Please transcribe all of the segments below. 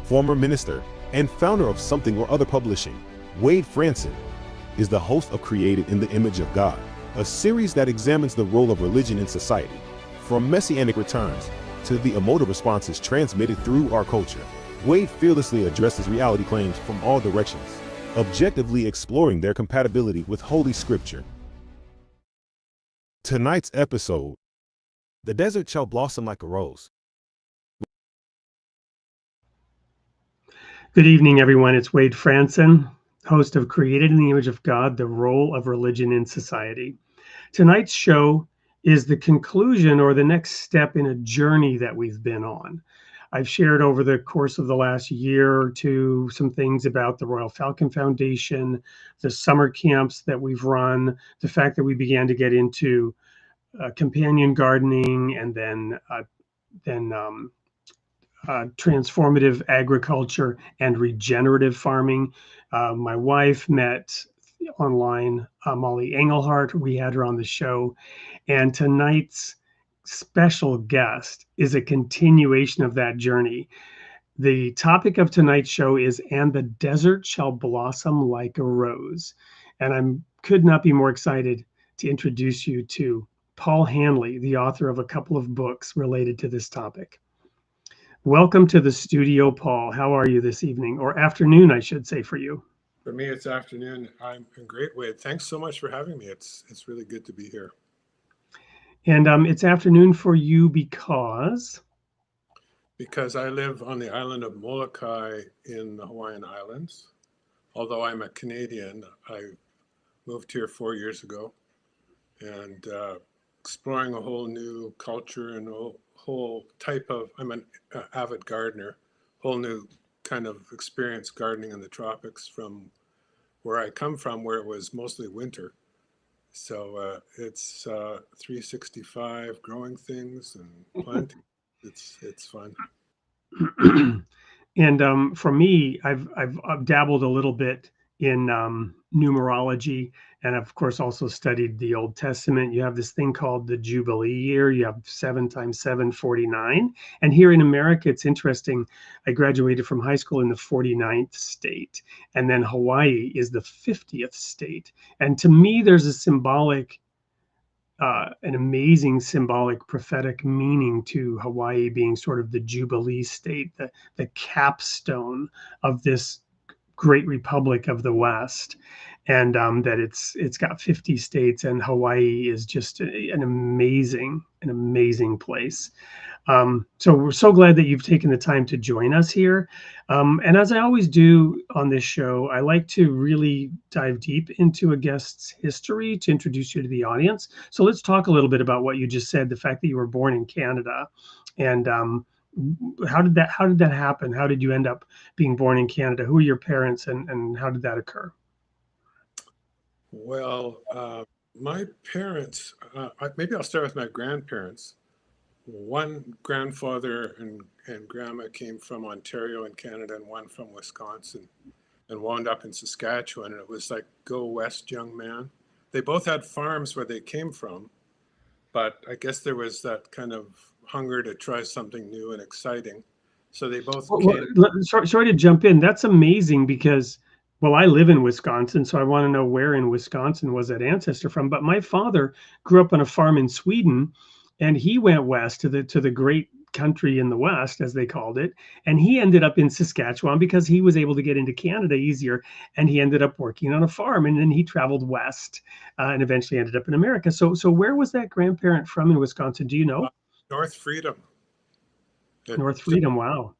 former minister and founder of Something or Other Publishing, Wade Franson, is the host of Created in the Image of God, a series that examines the role of religion in society, from messianic returns to the emotive responses transmitted through our culture. Wade fearlessly addresses reality claims from all directions, objectively exploring their compatibility with Holy Scripture. Tonight's episode: The Desert Shall Blossom Like a Rose. Good evening, everyone. It's Wade Franson, host of Created in the Image of God, the Role of Religion in Society. Tonight's show is the conclusion or the next step in a journey that we've been on. I've shared over the course of the last year or two some things about the Royal Falcon Foundation, the summer camps that we've run, the fact that we began to get into companion gardening and then transformative agriculture and regenerative farming. My wife met online Molly Engelhart. We had her on the show. And tonight's special guest is a continuation of that journey. The topic of tonight's show is "And the Desert Shall Blossom Like a Rose." And I could not be more excited to introduce you to Paul Hanley, the author of a couple of books related to this topic. Welcome to the studio, Paul. How are you this evening, or afternoon, I should say, for you? For me, it's afternoon. I'm in great way. Thanks so much for having me. It's really good to be here. And it's afternoon for you because I live on the island of Molokai in the Hawaiian Islands. Although I'm a Canadian, I moved here 4 years ago, and exploring a whole new culture and a whole type of, I'm an avid gardener, whole new kind of experience gardening in the tropics from where I come from, where it was mostly winter. So it's 365 growing things and planting. It's fun. And for me, I've dabbled a little bit in numerology, and of course also studied the Old Testament. You have this thing called the Jubilee year. You have 7 times 7, 49. And here in America, it's interesting. I graduated from high school in the 49th state, and then Hawaii is the 50th state. And to me, there's a symbolic an amazing symbolic prophetic meaning to Hawaii being sort of the Jubilee state, the capstone of this great republic of the West, and that it's got 50 states, and Hawaii is just an amazing place. So we're so glad that you've taken the time to join us here. And as I always do on this show, I like to really dive deep into a guest's history to introduce you to the audience. So let's talk a little bit about what you just said, the fact that you were born in Canada, and how did that happen? How did you end up being born in Canada? Who are your parents, and how did that occur? Well, my parents, maybe I'll start with my grandparents. One grandfather and grandma came from Ontario in Canada, and one from Wisconsin, and wound up in Saskatchewan. And it was like, go west, young man. They both had farms where they came from, but I guess there was that kind of hunger to try something new and exciting. So they both came. Sorry to jump in. That's amazing because, well, I live in Wisconsin, so I want to know where in Wisconsin was that ancestor from. But my father grew up on a farm in Sweden, and he went west to the great country in the West, as they called it, and he ended up in Saskatchewan because he was able to get into Canada easier, and he ended up working on a farm, and then he traveled west and eventually ended up in America. So where was that grandparent from in Wisconsin? Do you know? North Freedom. North Freedom. Wow,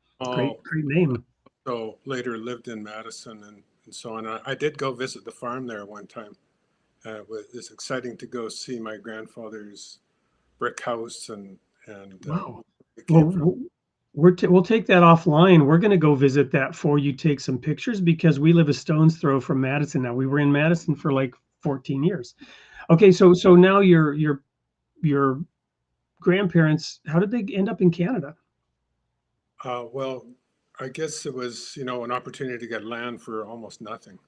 great name. So later lived in Madison and so on. I did go visit the farm there one time. It was exciting to go see my grandfather's brick house and Wow. Well, we'll take that offline. We're going to go visit that for you. Take some pictures because we live a stone's throw from Madison now. We were in Madison for like 14 years. Okay, so now your grandparents, how did they end up in Canada? Well, I guess it was, an opportunity to get land for almost nothing.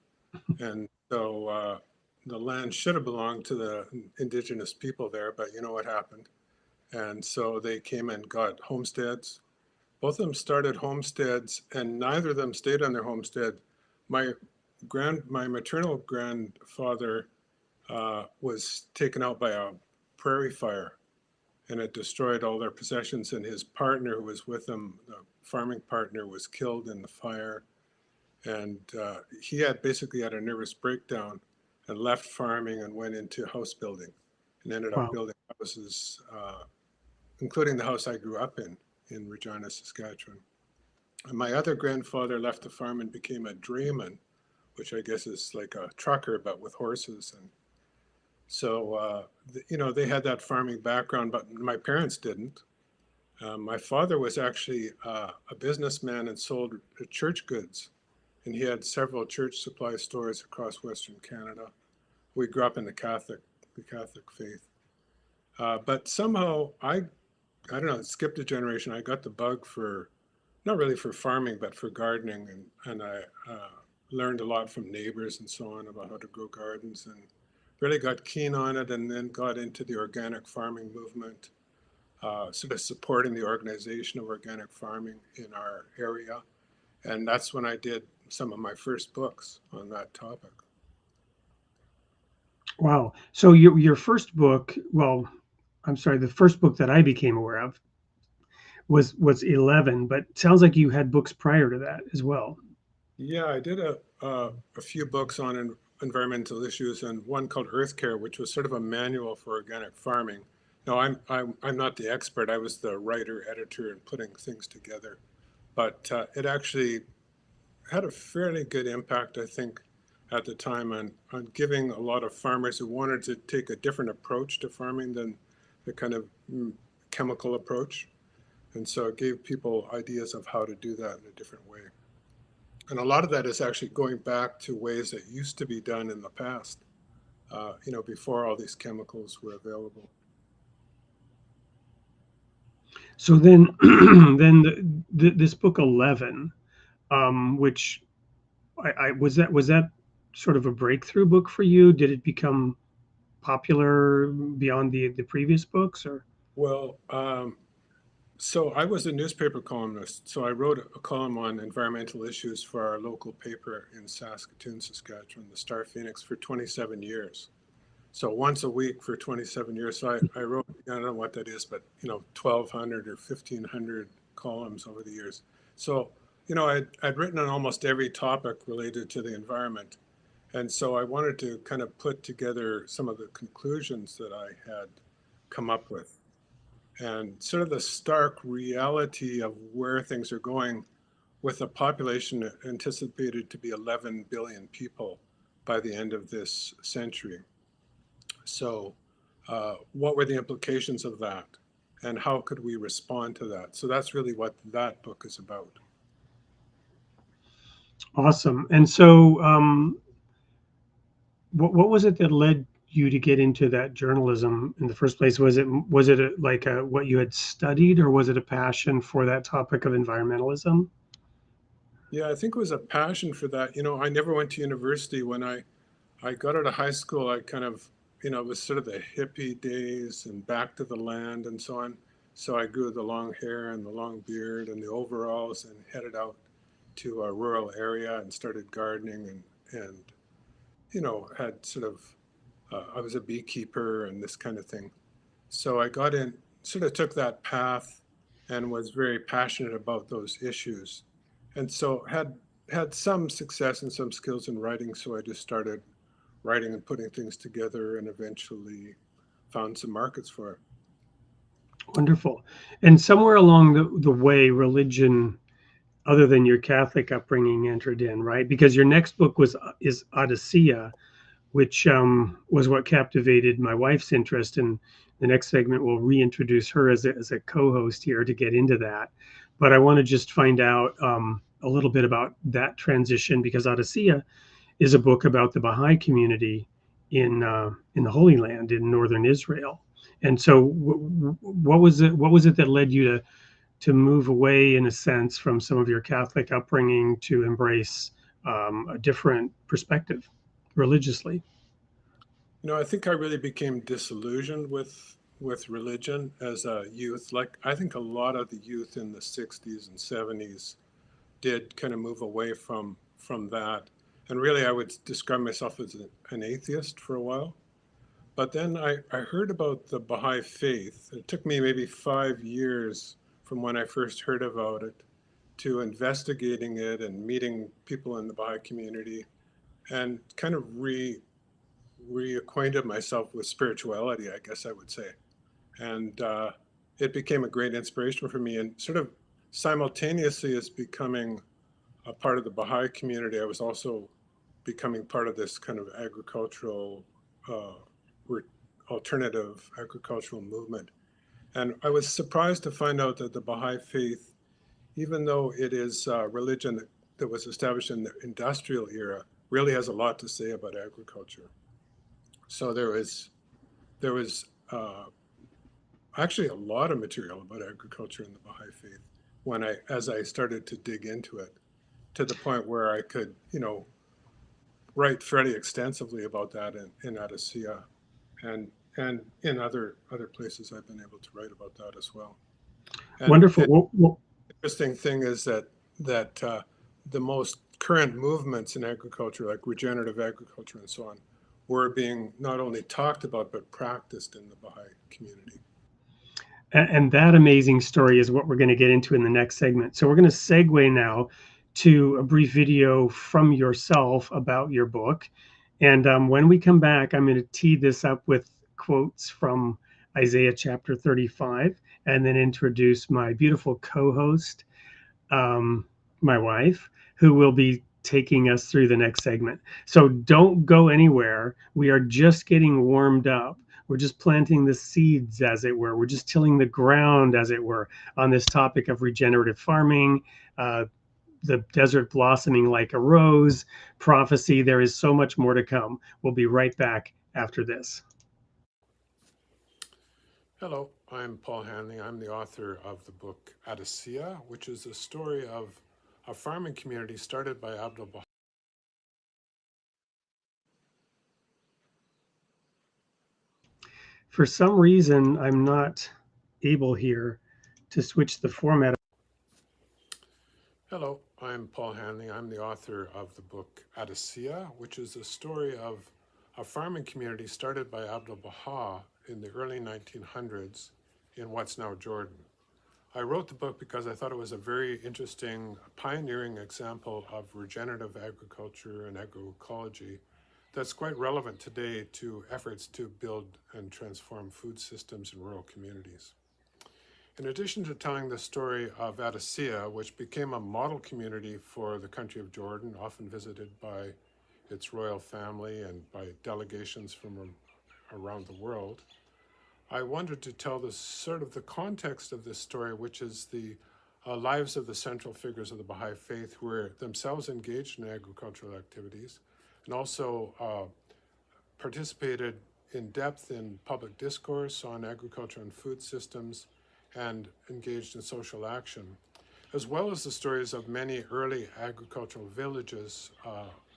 And so the land should have belonged to the indigenous people there, but you know what happened. And so they came and got homesteads Both of them started homesteads, and neither of them stayed on their homestead. My maternal grandfather was taken out by a prairie fire, and it destroyed all their possessions. And his partner, who was with him, the farming partner, was killed in the fire. And he had basically had a nervous breakdown and left farming and went into house building, and ended up Wow. building houses, including the house I grew up in Regina, Saskatchewan. And my other grandfather left the farm and became a drayman, which I guess is like a trucker, but with horses. And so, they had that farming background, but my parents didn't. My father was actually a businessman and sold church goods, and he had several church supply stores across Western Canada. We grew up in the Catholic faith, but somehow I don't know, skipped a generation. I got the bug for, not really for farming, but for gardening, and I learned a lot from neighbors and so on about how to grow gardens, and really got keen on it, and then got into the organic farming movement, sort of supporting the organization of organic farming in our area. And that's when I did some of my first books on that topic. Wow. So your first book, well, I'm sorry, the first book that I became aware of was 11, but it sounds like you had books prior to that as well. Yeah, I did a few books on environmental issues, and one called Earth Care, which was sort of a manual for organic farming. No, I'm not the expert. I was the writer, editor, and putting things together. But it actually had a fairly good impact, I think, at the time on giving a lot of farmers who wanted to take a different approach to farming than the kind of chemical approach. And so it gave people ideas of how to do that in a different way. And a lot of that is actually going back to ways that used to be done in the past, before all these chemicals were available. So then, this book 11, which I was that sort of a breakthrough book for you? Did it become popular beyond the previous books, or? Well, so I was a newspaper columnist. So I wrote a column on environmental issues for our local paper in Saskatoon, Saskatchewan, the Star Phoenix, for 27 years. So once a week for 27 years. So I wrote, I don't know what that is, but 1,200 or 1,500 columns over the years. So, I'd written on almost every topic related to the environment. And so I wanted to kind of put together some of the conclusions that I had come up with, and sort of the stark reality of where things are going, with a population anticipated to be 11 billion people by the end of this century. So what were the implications of that, and how could we respond to that? So that's really what that book is about. Awesome. And so, what was it that led you to get into that journalism in the first place? Was it what you had studied, or was it a passion for that topic of environmentalism? Yeah, I think it was a passion for that. I never went to university. When I got out of high school, I kind of, it was sort of the hippie days and back to the land and so on. So I grew the long hair and the long beard and the overalls, and headed out to a rural area and started gardening, and had sort of, I was a beekeeper and this kind of thing. So I got in, sort of took that path, and was very passionate about those issues. And so had some success and some skills in writing. So I just started writing and putting things together, and eventually found some markets for it. Wonderful. And somewhere along the way, religion, other than your Catholic upbringing, entered in, right? Because your next book is Adasiyyah, which was what captivated my wife's interest. And the next segment will reintroduce her as a co-host here to get into that. But I want to just find out a little bit about that transition, because Adasiyyah is a book about the Bahá'í community in the Holy Land in northern Israel. And so, what was it? What was it that led you to move away, in a sense, from some of your Catholic upbringing to embrace a different perspective religiously? I think I really became disillusioned with with religion as a youth. Like, I think a lot of the youth in the 60s and 70s did kind of move away from that. And really, I would describe myself as an atheist for a while. But then I heard about the Baha'i faith. It took me maybe 5 years from when I first heard about it to investigating it and meeting people in the Baha'i community, and kind of reacquainted myself with spirituality, I guess I would say. And it became a great inspiration for me. And sort of simultaneously as becoming a part of the Baha'i community, I was also becoming part of this kind of agricultural, alternative agricultural movement. And I was surprised to find out that the Baha'i faith, even though it is a religion that was established in the industrial era, really has a lot to say about agriculture. So there was actually a lot of material about agriculture in the Baha'i faith as I started to dig into it, to the point where I could, write fairly extensively about that in Adasiyyah, and in other places I've been able to write about that as well. And, Wonderful. the interesting thing is that the most current movements in agriculture, like regenerative agriculture and so on, were being not only talked about but practiced in the Baha'i community. And that amazing story is what we're going to get into in the next segment. So we're going to segue now to a brief video from yourself about your book. And when we come back, I'm going to tee this up with quotes from Isaiah chapter 35, and then introduce my beautiful co-host, my wife, who will be taking us through the next segment. So don't go anywhere. We are just getting warmed up. We're just planting the seeds, as it were. We're just tilling the ground, as it were, on this topic of regenerative farming, the desert blossoming like a rose, prophecy. There is so much more to come. We'll be right back after this. Hello, I'm Paul Hanley. I'm the author of the book Adasiyyah, which is a story of a farming community started by Abdu'l-Bahá. For some reason, I'm not able here to switch the format. Hello, I'm Paul Hanley. I'm the author of the book Adasiyyah, which is a story of a farming community started by Abdu'l-Bahá in the early 1900s in what's now Jordan. I wrote the book because I thought it was a very interesting, pioneering example of regenerative agriculture and agroecology that's quite relevant today to efforts to build and transform food systems in rural communities. In addition to telling the story of Adasiyyah, which became a model community for the country of Jordan, often visited by its royal family and by delegations from around the world, I wanted to tell the context of this story, which is the lives of the central figures of the Baha'i faith who were themselves engaged in agricultural activities and also participated in depth in public discourse on agriculture and food systems and engaged in social action, as well as the stories of many early agricultural villages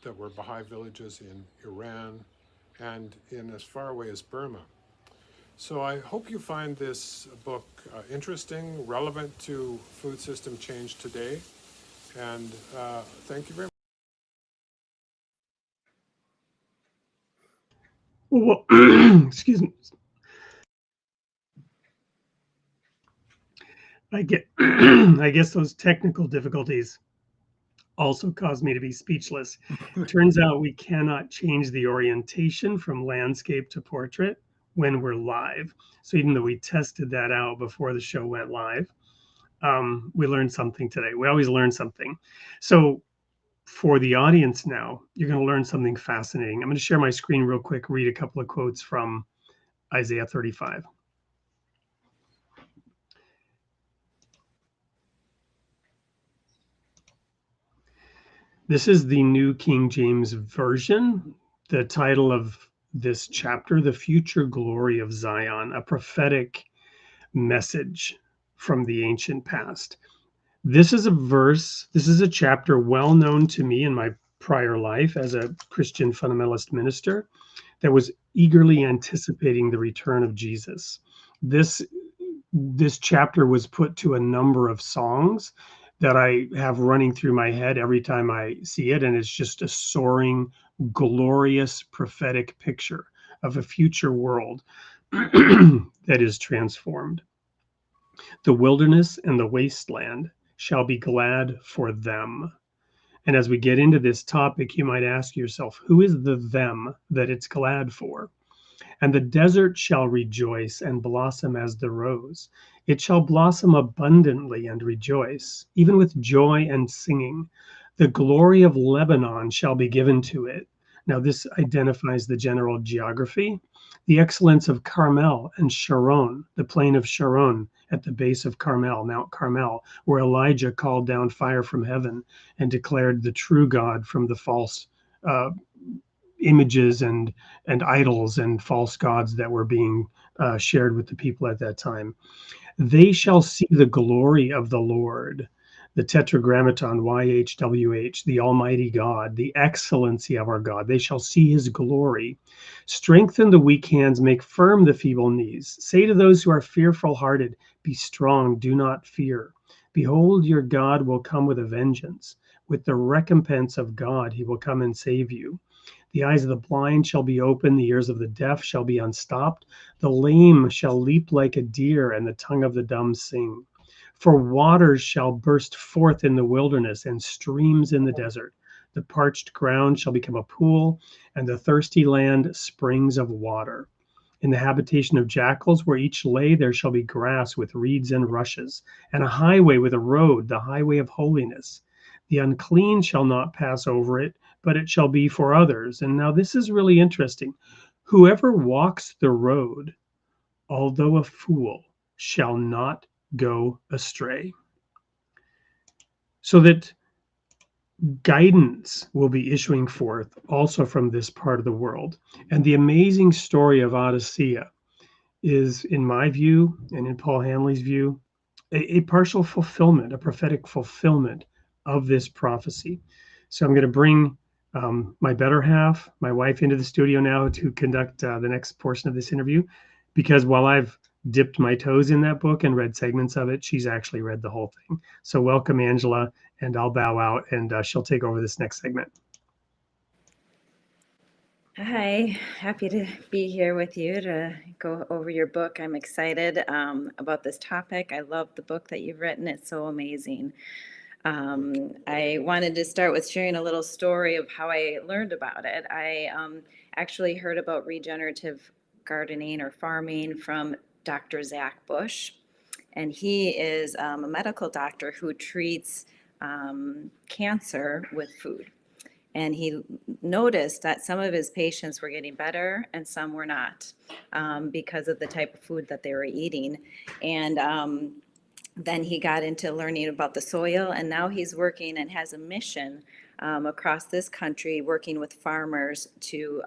that were Baha'i villages in Iran and in as far away as Burma. So I hope you find this book interesting, relevant to food system change today, and thank you very much. Well, excuse me. I guess those technical difficulties also caused me to be speechless. Turns out we cannot change the orientation from landscape to portrait when we're live. So even though we tested that out before the show went live, we learned something today. We always learn something. So for the audience now, you're going to learn something fascinating. I'm going to share my screen real quick, read a couple of quotes from Isaiah 35. This is the New King James Version. The title of this chapter, The Future Glory of Zion, a prophetic message from the ancient past. This is a chapter well known to me in my prior life as a Christian fundamentalist minister that was eagerly anticipating the return of Jesus. this chapter was put to a number of songs that I have running through my head every time I see it, and it's just a soaring, glorious prophetic picture of a future world that is transformed. The wilderness and the wasteland shall be glad for them. And as we get into this topic, you might ask yourself, who is the them that it's glad for? And the desert shall rejoice and blossom as the rose. It shall blossom abundantly and rejoice, even with joy and singing. The glory of Lebanon shall be given to it. Now, this identifies the general geography. The excellence of Carmel and Sharon, the plain of Sharon at the base of Carmel, Mount Carmel, where Elijah called down fire from heaven and declared the true God from the false images and idols and false gods that were being shared with the people at that time. They shall see the glory of the Lord, the tetragrammaton, YHWH, the Almighty God, the excellency of our God. They shall see his glory. Strengthen the weak hands, make firm the feeble knees. Say to those who are fearful hearted, be strong, do not fear. Behold, your God will come with a vengeance. With the recompense of God, he will come and save you. The eyes of the blind shall be open, the ears of the deaf shall be unstopped. The lame shall leap like a deer, and the tongue of the dumb sing. For waters shall burst forth in the wilderness, and streams in the desert. The parched ground shall become a pool, and the thirsty land springs of water. In the habitation of jackals, where each lay, there shall be grass with reeds and rushes, and a highway with a road, the highway of holiness. The unclean shall not pass over it, but it shall be for others. And now this is really interesting. Whoever walks the road, although a fool, shall not go astray. So that guidance will be issuing forth also from this part of the world. And the amazing story of Adasiyyah is, in my view, and in Paul Hanley's view, a partial fulfillment, a prophetic fulfillment of this prophecy. So I'm going to bring my better half, my wife, into the studio now to conduct the next portion of this interview, because while I've dipped my toes in that book and read segments of it, she's actually read the whole thing. So welcome, Angela, and I'll bow out, and she'll take over this next segment. Hi, happy to be here with you to go over your book. I'm excited about this topic. I love the book that you've written. It's so amazing. I wanted to start with sharing a little story of how I learned about it. I actually heard about regenerative gardening or farming from Dr. Zach Bush, and he is a medical doctor who treats cancer with food. And he noticed that some of his patients were getting better and some were not because of the type of food that they were eating. And then he got into learning about the soil, and now he's working and has a mission across this country working with farmers to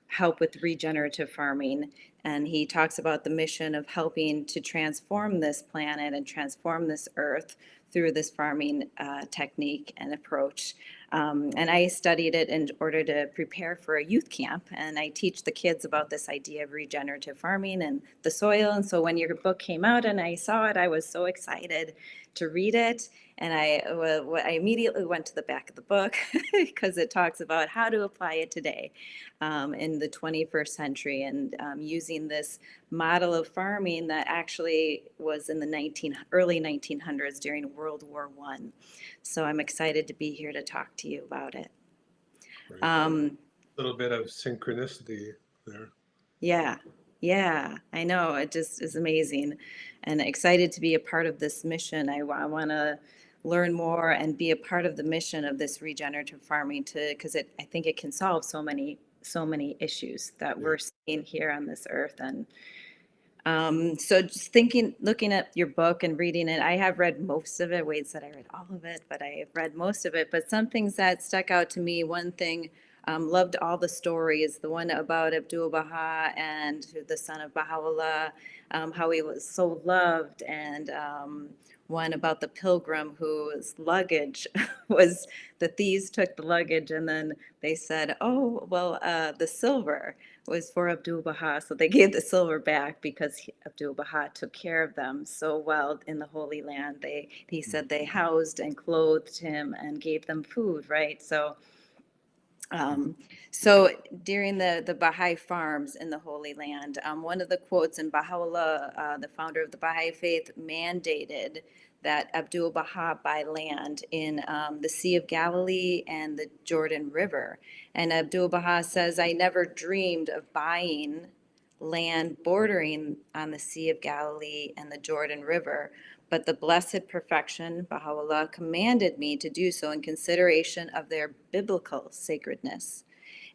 help with regenerative farming. And he talks about the mission of helping to transform this planet and transform this earth through this farming technique and approach. And I studied it in order to prepare for a youth camp, and I teach the kids about this idea of regenerative farming and the soil. And so when your book came out and I saw it, I was so excited to read it. And I immediately went to the back of the book because it talks about how to apply it today in the 21st century, and using this model of farming that actually was in the early 1900s during World War I. So I'm excited to be here to talk to you about it. A little bit of synchronicity there. Yeah, I know. It just is amazing, and excited to be a part of this mission. I want to learn more and be a part of the mission of this regenerative farming because I think it can solve so many issues that we're seeing here on this earth. And so just looking at your book and reading it, I have read most of it. Wade said I read all of it, but I have read most of it. But some things that stuck out to me, one thing, loved all the stories, the one about Abdu'l-Bahá and the son of Baha'u'llah, how he was so loved, and one about the pilgrim whose luggage the thieves took the luggage, and then they said, oh, well, the silver was for Abdu'l-Bahá. So they gave the silver back because Abdu'l-Bahá took care of them so well in the Holy Land. He said they housed and clothed him and gave them food, right? Um, so during the Baha'i farms in the Holy Land, one of the quotes in Baha'u'llah, the founder of the Baha'i faith, mandated that Abdu'l-Bahá buy land in the Sea of Galilee and the Jordan River. And Abdu'l-Bahá says, I never dreamed of buying land bordering on the Sea of Galilee and the Jordan River, but the blessed perfection, Baha'u'llah, commanded me to do so in consideration of their biblical sacredness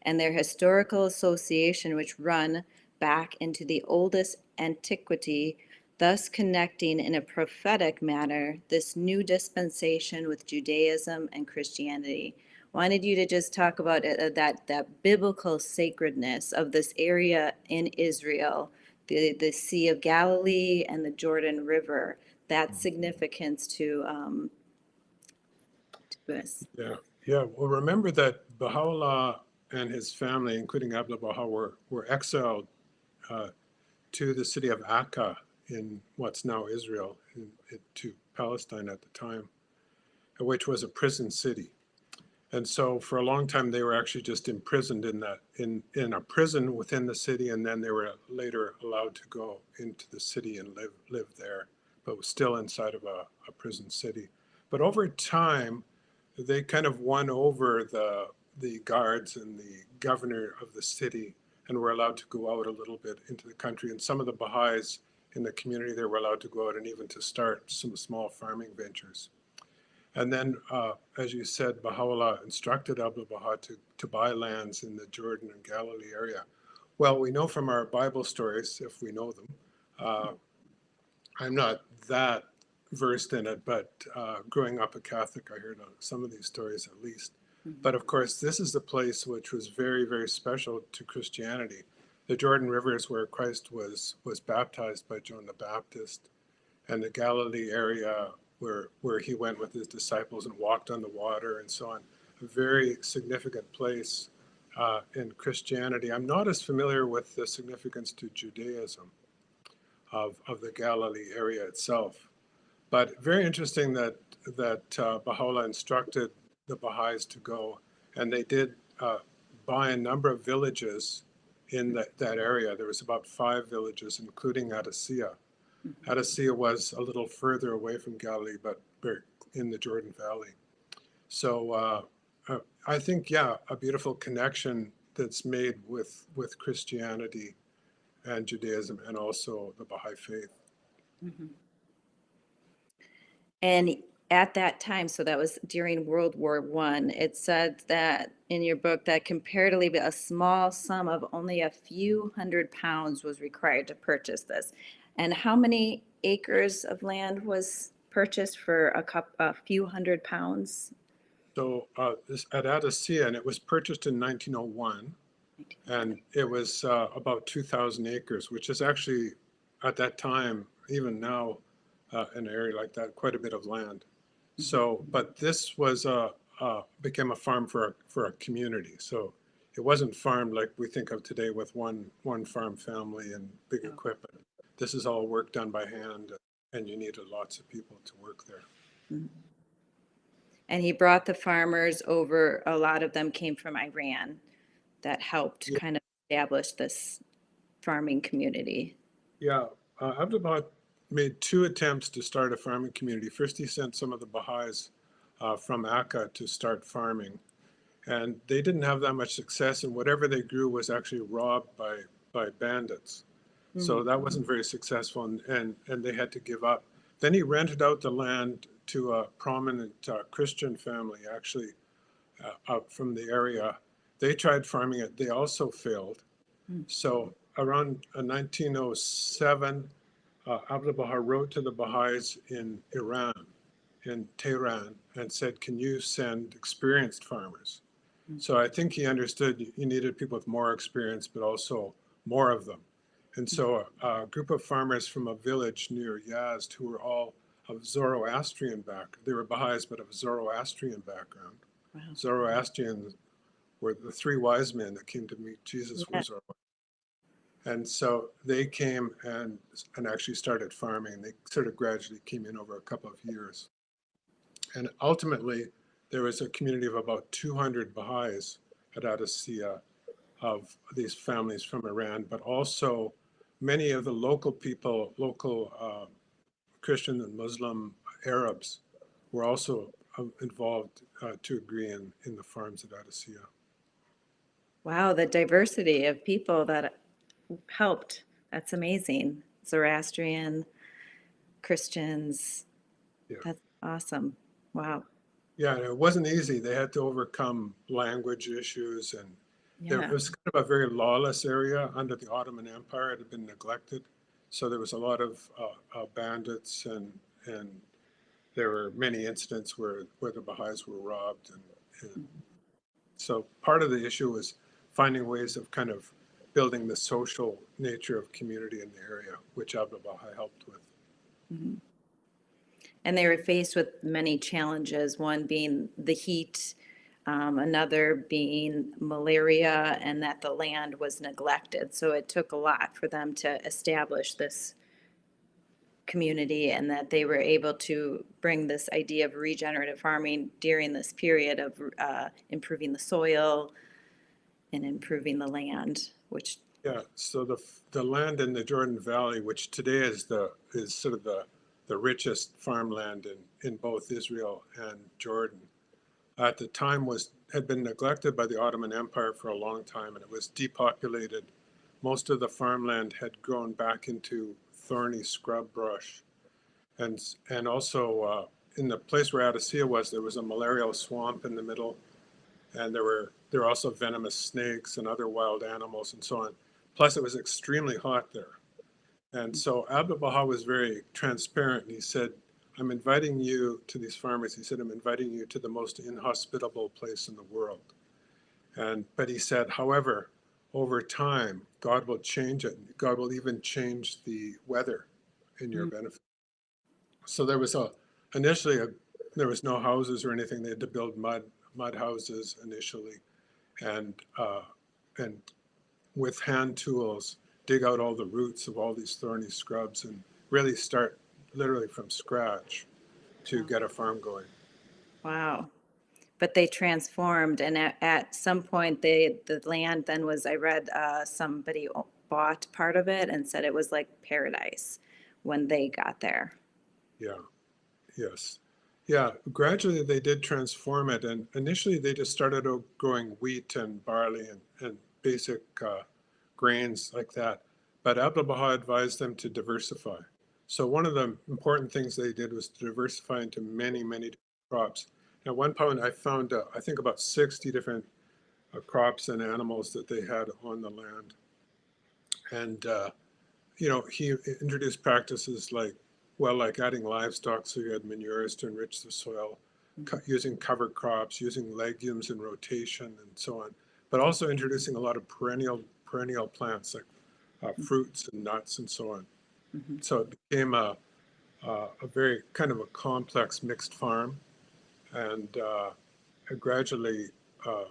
and their historical association, which run back into the oldest antiquity, thus connecting in a prophetic manner this new dispensation with Judaism and Christianity. Wanted you to just talk about that biblical sacredness of this area in Israel, the Sea of Galilee and the Jordan River, that significance to us. Yeah, yeah. Well, remember that Baha'u'llah and his family, including Abdu'l-Bahá, were exiled to the city of Akka in what's now Israel, to Palestine at the time, which was a prison city. And so for a long time, they were actually just imprisoned in a prison within the city, and then they were later allowed to go into the city and live there, but was still inside of a prison city. But over time, they kind of won over the guards and the governor of the city and were allowed to go out a little bit into the country. And some of the Baha'is in the community there were allowed to go out and even to start some small farming ventures. And then, as you said, Baha'u'llah instructed Abdu'l-Bahá to buy lands in the Jordan and Galilee area. Well, we know from our Bible stories, if we know them, I'm not that versed in it, but growing up a Catholic, I heard some of these stories at least. But of course, this is the place which was very, very special to Christianity. The Jordan River is where Christ was baptized by John the Baptist, and the Galilee area where he went with his disciples and walked on the water and so on. A very significant place in Christianity. I'm not as familiar with the significance to Judaism of the Galilee area itself. But very interesting that Baha'u'llah instructed the Baha'is to go, and they did buy a number of villages in that area. There was about 5 villages, including Adasiyyah. Adasiyyah was a little further away from Galilee, but in the Jordan Valley. So I think, yeah, a beautiful connection that's made with Christianity and Judaism and also the Baha'i faith. Mm-hmm. And at that time, so that was during World War I, it said that in your book that comparatively a small sum of only a few £100 was required to purchase this. And how many acres of land was purchased for a few £100? So this at Adasiyyah, and it was purchased in 1901, and it was about 2,000 acres, which is actually at that time, even now, in an area like that, quite a bit of land. So, but this was became a farm for a community. So it wasn't farmed like we think of today with one farm family and big equipment. This is all work done by hand, and you needed lots of people to work there. Mm-hmm. And he brought the farmers over. A lot of them came from Iran that helped kind of establish this farming community. Yeah, Abdu'l-Bahá made 2 attempts to start a farming community. First, he sent some of the Baha'is from Akka to start farming, and they didn't have that much success, and whatever they grew was actually robbed by bandits. So that wasn't very successful, and they had to give up. Then he rented out the land to a prominent Christian family, actually, out from the area. They tried farming it. They also failed. So around 1907, Abdu'l-Bahá wrote to the Baha'is in Iran, in Tehran, and said, can you send experienced farmers? So I think he understood you needed people with more experience, but also more of them. And so a group of farmers from a village near Yazd, who were all of Zoroastrian background, they were Baha'is, but of Zoroastrian background. Wow. Zoroastrians were the 3 wise men that came to meet Jesus. Were Zoroastrian. And so they came and actually started farming. They sort of gradually came in over a couple of years. And ultimately, there was a community of about 200 Baha'is at Adasiyyah, of these families from Iran, but also many of the local people, local Christian and Muslim Arabs were also involved to agree in the farms at Adasiyyah. Wow, the diversity of people that helped. That's amazing. Zoroastrian, Christians. Yeah. That's awesome. Wow. Yeah, and it wasn't easy. They had to overcome language issues, and it was kind of a very lawless area under the Ottoman Empire. It had been neglected, so there was a lot of bandits, and there were many incidents where the Baha'is were robbed, and so part of the issue was finding ways of kind of building the social nature of community in the area, which Abdu'l-Bahá helped with. Mm-hmm. And they were faced with many challenges, one being the heat, another being malaria, and that the land was neglected. So it took a lot for them to establish this community, and that they were able to bring this idea of regenerative farming during this period of improving the soil and improving the land, which... Yeah, so the land in the Jordan Valley, which today is sort of the richest farmland in both Israel and Jordan, at the time had been neglected by the Ottoman Empire for a long time, and it was depopulated. Most of the farmland had grown back into thorny scrub brush, and also in the place where Adasiyyah was, there was a malarial swamp in the middle, and there were also venomous snakes and other wild animals and so on. Plus, it was extremely hot there. And so Abdu'l-Bahá was very transparent, and he said, I'm inviting you to these farmers. He said, I'm inviting you to the most inhospitable place in the world. But he said, however, over time, God will change it. God will even change the weather in your benefit. So there was initially there was no houses or anything. They had to build mud houses initially, and with hand tools, dig out all the roots of all these thorny scrubs and really start literally from scratch to get a farm going. Wow. But they transformed, and at some point the land then was, I read somebody bought part of it and said it was like paradise when they got there. Yeah, yes. Yeah, gradually they did transform it, and initially they just started growing wheat and barley and basic grains like that. But Abdu'l-Bahá advised them to diversify. So one of the important things they did was to diversify into many, many crops. At one point I found, I think, about 60 different crops and animals that they had on the land. And, he introduced practices like adding livestock, so you had manures to enrich the soil, using cover crops, using legumes in rotation, and so on. But also introducing a lot of perennial plants like fruits and nuts and so on. Mm-hmm. So it became a very kind of a complex mixed farm, and gradually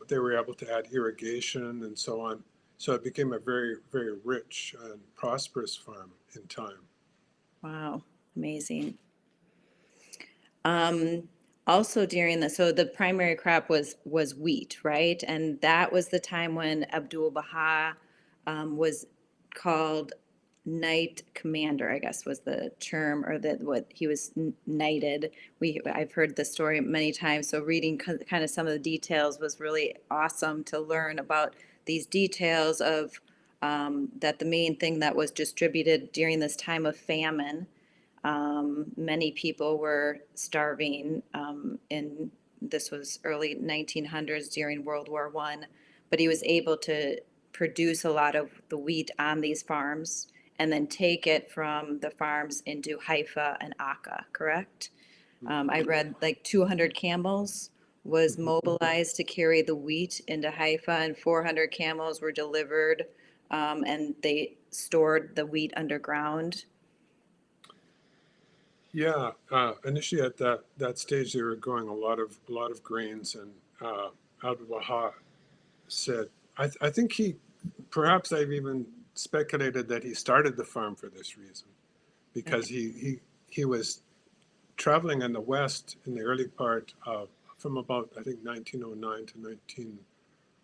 they were able to add irrigation and so on. So it became a very, very rich and prosperous farm in time. Wow, amazing. Also during so the primary crop was wheat, right? And that was the time when Abdu'l-Bahá was called knight commander, I guess was the term, or what he was knighted. I've heard the story many times, so reading kind of some of the details was really awesome to learn about these details of that the main thing that was distributed during this time of famine. Many people were starving, and this was early 1900s during World War I, but he was able to produce a lot of the wheat on these farms and then take it from the farms into Haifa and Akka, correct? I read like 200 camels was mobilized to carry the wheat into Haifa, and 400 camels were delivered, and they stored the wheat underground. Yeah, initially at that stage, they were growing a lot of grains, and Abdu'l-Bahá said, I think perhaps I've even speculated that he started the farm for this reason, because he was traveling in the West in the early part of, from about, I think, 1909 to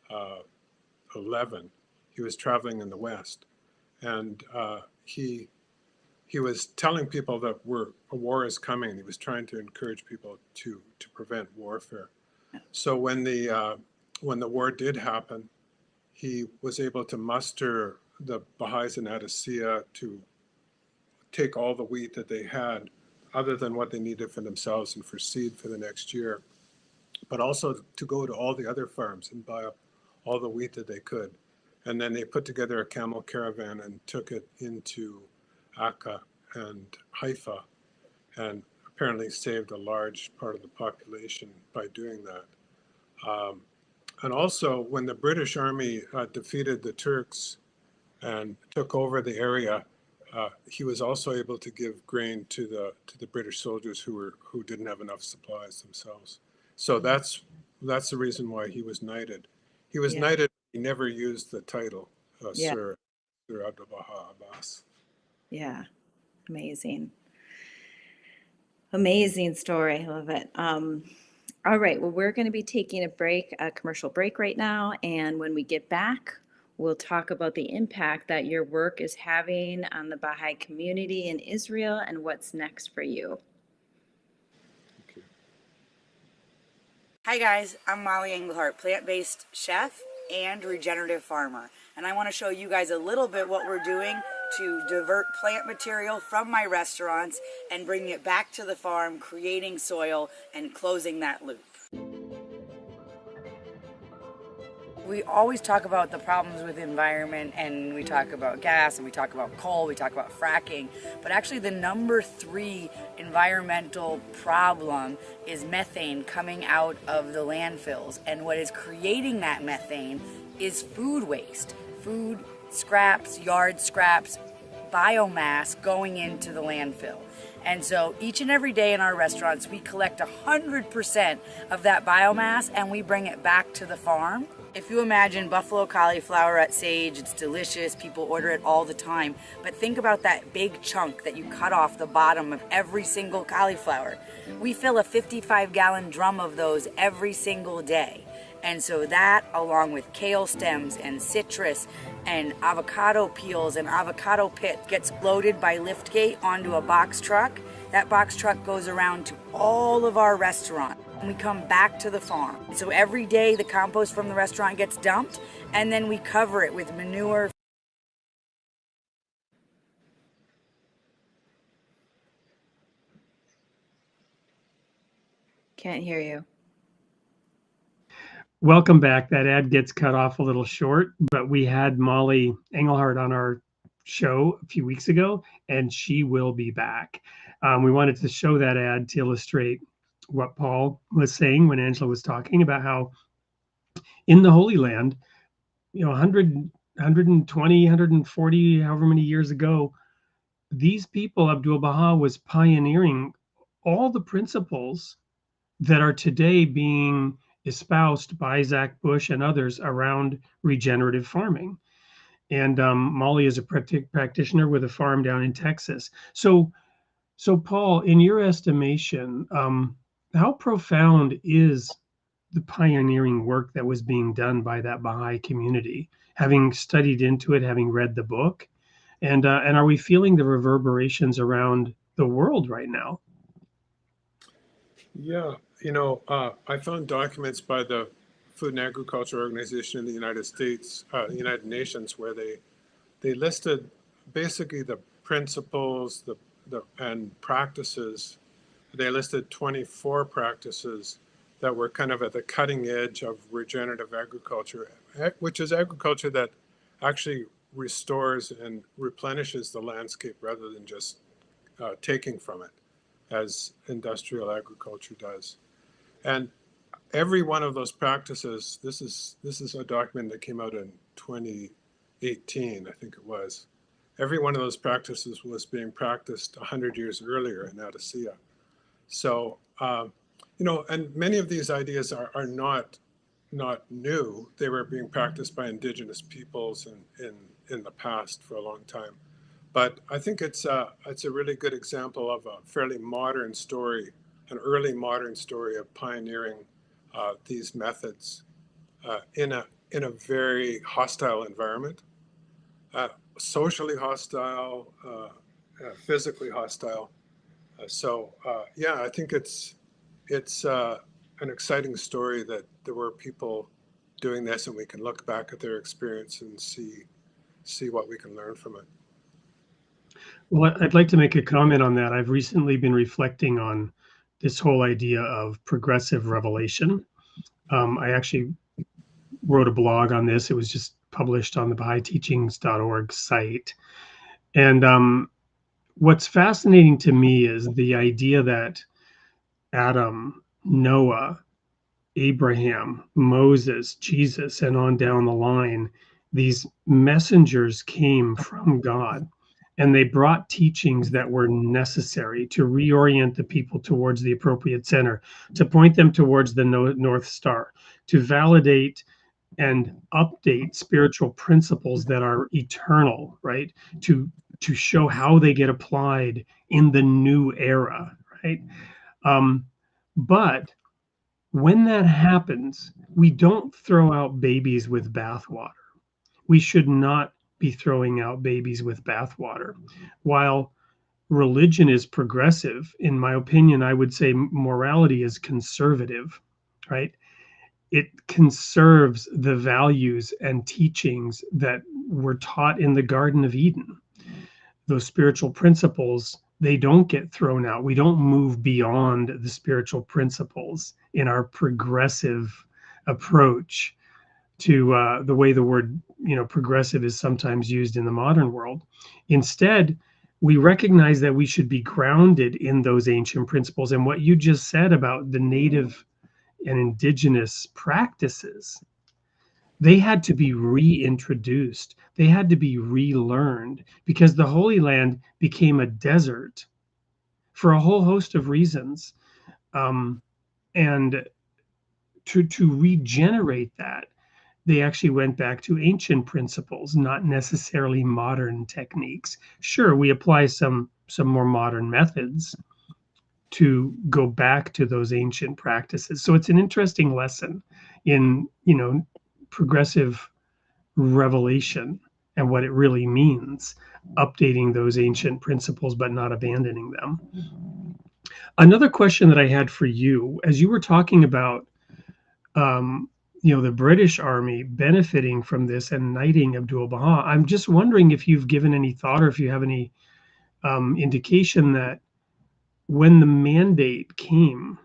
1911. He was traveling in the West, and he was telling people that a war is coming. He was trying to encourage people to prevent warfare. So when the war did happen, he was able to muster the Baha'is in Adasiyyah to take all the wheat that they had, other than what they needed for themselves and for seed for the next year, but also to go to all the other farms and buy up all the wheat that they could. And then they put together a camel caravan and took it into Akka and Haifa, and apparently saved a large part of the population by doing that. And also, when the British Army defeated the Turks and took over the area, he was also able to give grain to the British soldiers who didn't have enough supplies themselves. So that's the reason why he was knighted. He was knighted. He never used the title Sir Abdu'l-Bahá Abbas. Yeah, amazing. Amazing story. I love it. All right, well, we're going to be taking a commercial break right now. And when we get back, we'll talk about the impact that your work is having on the Baha'i community in Israel and what's next for you. Okay. Hi guys, I'm Molly Englehart, plant-based chef and regenerative farmer. And I want to show you guys a little bit what we're doing to divert plant material from my restaurants and bringing it back to the farm, creating soil and closing that loop. We always talk about the problems with the environment, and we talk about gas, and we talk about coal, we talk about fracking, but actually the number 3 environmental problem is methane coming out of the landfills. And what is creating that methane is food waste, food scraps, yard scraps, biomass going into the landfill. And so each and every day in our restaurants, we collect 100% of that biomass and we bring it back to the farm. If you imagine buffalo cauliflower at Sage, it's delicious, people order it all the time, but think about that big chunk that you cut off the bottom of every single cauliflower. We fill a 55-gallon drum of those every single day. And so that, along with kale stems and citrus and avocado peels and avocado pit, gets loaded by liftgate onto a box truck. That box truck goes around to all of our restaurants. And we come back to the farm. So every day the compost from the restaurant gets dumped, and then we cover it with manure. Can't hear you. Welcome back. That ad gets cut off a little short, but we had Molly Englehart on our show a few weeks ago, and she will be back. We wanted to show that ad to illustrate what Paul was saying when Angela was talking about how in the Holy Land, 100, 120, 140, however many years ago, these people, Abdu'l-Bahá was pioneering all the principles that are today being espoused by Zach Bush and others around regenerative farming. And Molly is a practitioner with a farm down in Texas. So Paul, in your estimation, how profound is the pioneering work that was being done by that Baha'i community, having studied into it, having read the book? And are we feeling the reverberations around the world right now? Yeah, I found documents by the Food and Agriculture Organization in the United States, United Nations, where they listed basically the principles and practices. They listed 24 practices that were kind of at the cutting edge of regenerative agriculture, which is agriculture that actually restores and replenishes the landscape rather than just taking from it, as industrial agriculture does. And every one of those practices, this is a document that came out in 2018, I think it was. Every one of those practices was being practiced 100 years earlier in Adasiyyah. So, and many of these ideas are not new. They were being practiced by indigenous peoples in in the past for a long time. But I think it's a really good example of a fairly modern story, an early modern story of pioneering these methods in a very hostile environment, socially hostile, physically hostile. Yeah, I think it's an exciting story that there were people doing this, and we can look back at their experience and see what we can learn from it. Well, I'd like to make a comment on that. I've recently been reflecting on this whole idea of progressive revelation. I actually wrote a blog on this. It was just published on the Bahá'íTeachings.org site. And what's fascinating to me is the idea that Adam, Noah, Abraham, Moses, Jesus, and on down the line, these messengers came from God, and they brought teachings that were necessary to reorient the people towards the appropriate center, to point them towards the North Star, to validate and update spiritual principles that are eternal, right? To show how they get applied in the new era, right? But when that happens, we don't throw out babies with bathwater. We should not be throwing out babies with bathwater. While religion is progressive, in my opinion, I would say morality is conservative, right? It conserves the values and teachings that were taught in the Garden of Eden. Those spiritual principles, they don't get thrown out. We don't move beyond the spiritual principles in our progressive approach to the way the word, progressive is sometimes used in the modern world. Instead, we recognize that we should be grounded in those ancient principles. And what you just said about the native and indigenous practices, they had to be reintroduced. They had to be relearned because the Holy Land became a desert for a whole host of reasons. And to regenerate that, they actually went back to ancient principles, not necessarily modern techniques. Sure, we apply some more modern methods to go back to those ancient practices. So it's an interesting lesson in, progressive revelation and what it really means, updating those ancient principles but not abandoning them. Another question that I had for you, as you were talking about the British Army benefiting from this and knighting Abdu'l-Bahá, I'm just wondering if you've given any thought or if you have any indication that when the mandate came,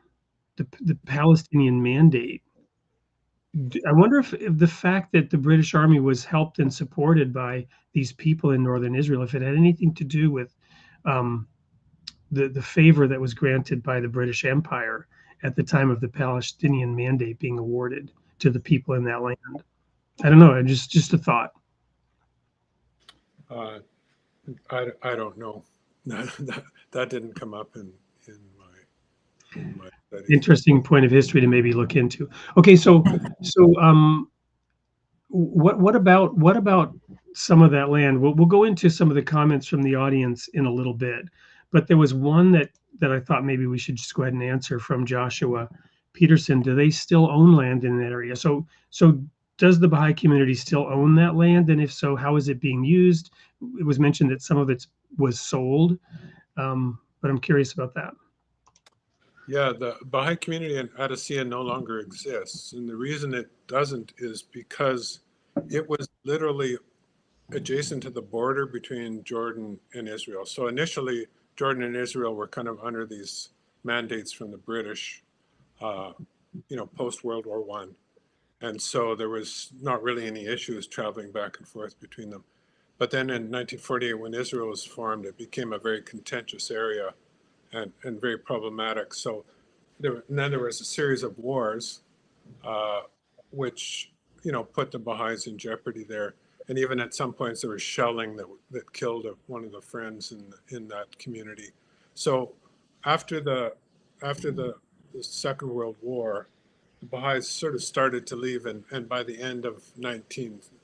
the Palestinian mandate, I wonder if the fact that the British Army was helped and supported by these people in northern Israel, if it had anything to do with the favor that was granted by the British Empire at the time of the Palestinian mandate being awarded to the people in that land. I don't know. Just a thought. I don't know. That didn't come up in my studies. Interesting point of history to maybe look into. Okay, so what about some of that land? We'll go into some of the comments from the audience in a little bit, but there was one that I thought maybe we should just go ahead and answer from Joshua Peterson. Do they still own land in that area? So does the Baha'i community still own that land? And if so, how is it being used? It was mentioned that some of it was sold, but I'm curious about that. Yeah, the Baha'i community in Adasiyyah no longer exists. And the reason it doesn't is because it was literally adjacent to the border between Jordan and Israel. So initially, Jordan and Israel were kind of under these mandates from the British, post-World War I. And so there was not really any issues traveling back and forth between them. But then in 1948, when Israel was formed, it became a very contentious area and very problematic. So then there was a series of wars, which, put the Baha'is in jeopardy there. And even at some points, there was shelling that killed one of the friends in that community. So after the Second World War, the Baha'is sort of started to leave, and by the end of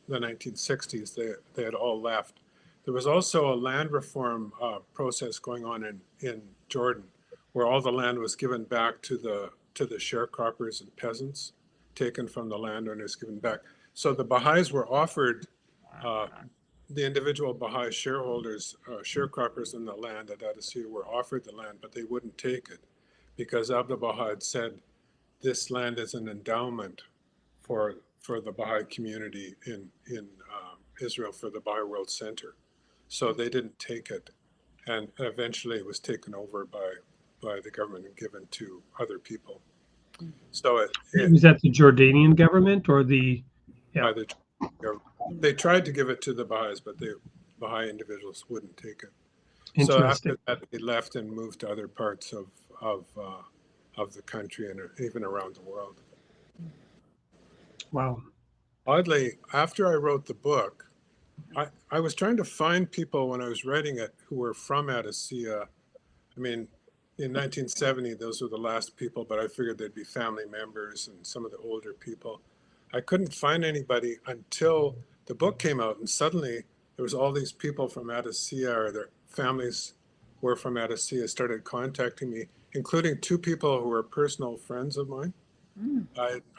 the 1960s, they had all left. There was also a land reform process going on in Jordan, where all the land was given back to the sharecroppers and peasants, taken from the landowners, given back. So the Baha'is were offered, the individual Baha'i shareholders, sharecroppers in the land at Adasiyyih were offered the land, but they wouldn't take it because Abdu'l-Bahá had said this land is an endowment for the Baha'i community in Israel, for the Baha'i World Center. So they didn't take it, and eventually it was taken over by the government and given to other people. So Was that the Jordanian government or the? by the government. They tried to give it to the Baha'is, but the Baha'i individuals wouldn't take it. So Interesting. after that, they left and moved to other parts of the country and even around the world. Wow. Oddly, after I wrote the book, I was trying to find people when I was writing it who were from Adasiyyah. I mean, in 1970, those were the last people, but I figured there'd be family members and some of the older people. I couldn't find anybody until the book came out, and suddenly there was all these people from Adasiyyah, or their families were from Adasiyyah, started contacting me, including two people who were personal friends of mine.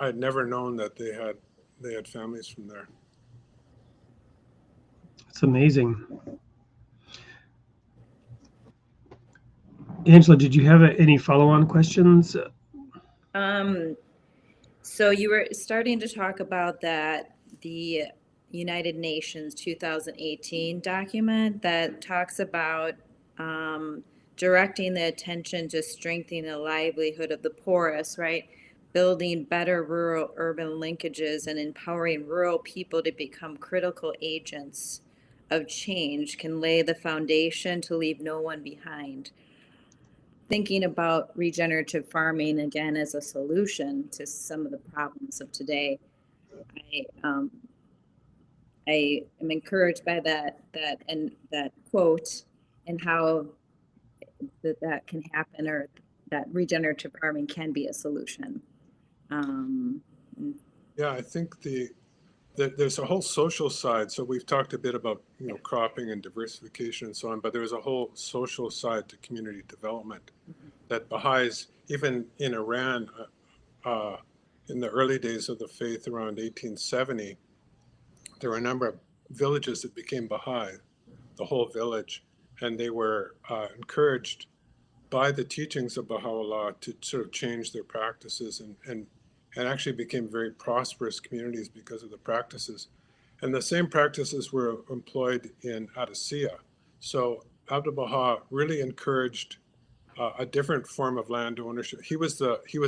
I'd never known that they had families from there. It's amazing. Angela, did you have any follow-on questions? So you were starting to talk about that, the United Nations 2018 document that talks about directing the attention to strengthening the livelihood of the poorest, right? Building better rural-urban linkages and empowering rural people to become critical agents of change can lay the foundation to leave no one behind. Thinking about regenerative farming again as a solution to some of the problems of today, I am encouraged by that quote and how that can happen, or that regenerative farming can be a solution. Yeah, I think there's a whole social side. So we've talked a bit about cropping and diversification and so on, but there's a whole social side to community development that Baha'is, even in Iran, in the early days of the faith around 1870, there were a number of villages that became Baha'i, the whole village, and they were encouraged by the teachings of Baha'u'llah to sort of change their practices and actually became very prosperous communities because of the practices. And the same practices were employed in Adasiyyah. So Abdu'l-Bahá really encouraged a different form of land ownership. He was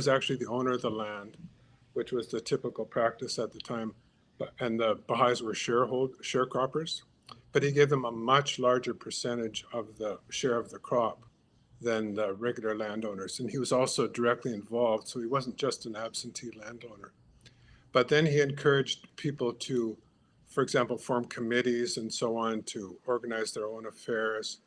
actually the owner of the land, which was the typical practice at the time. And the Baha'is were sharecroppers, but he gave them a much larger percentage of the share of the crop than the regular landowners. And he was also directly involved, so he wasn't just an absentee landowner. But then he encouraged people to, for example, form committees and so on to organize their own affairs.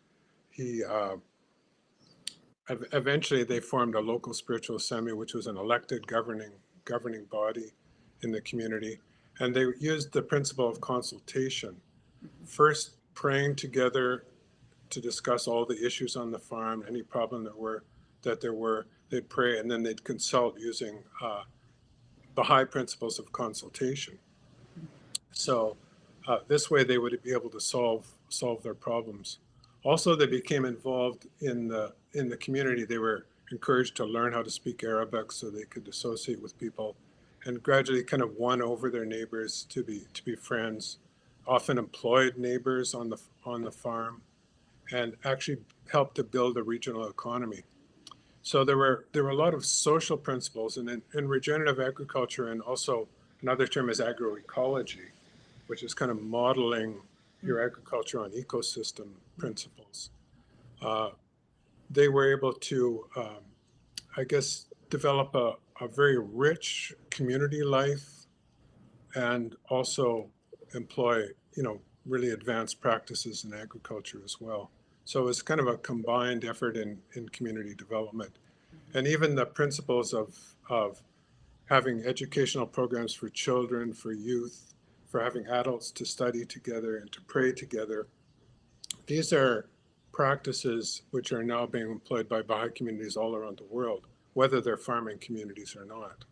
Eventually they formed a local spiritual assembly, which was an elected governing body in the community. And they used the principle of consultation, first praying together to discuss all the issues on the farm, any problem that there were, they'd pray, and then they'd consult using Baha'i principles of consultation. So this way they would be able to solve their problems. Also, they became involved in the community. They were encouraged to learn how to speak Arabic so they could associate with people, and gradually kind of won over their neighbors to be friends, often employed neighbors on the farm, and actually helped to build a regional economy. So there were a lot of social principles, and in regenerative agriculture, and also another term is agroecology, which is kind of modeling your agriculture on ecosystem principles. They were able to, I guess, develop a very rich community life, and also employ, really advanced practices in agriculture as well. So it was kind of a combined effort in community development. And even the principles of having educational programs for children, for youth, for having adults to study together and to pray together. These are practices which are now being employed by Baha'i communities all around the world, whether they're farming communities or not.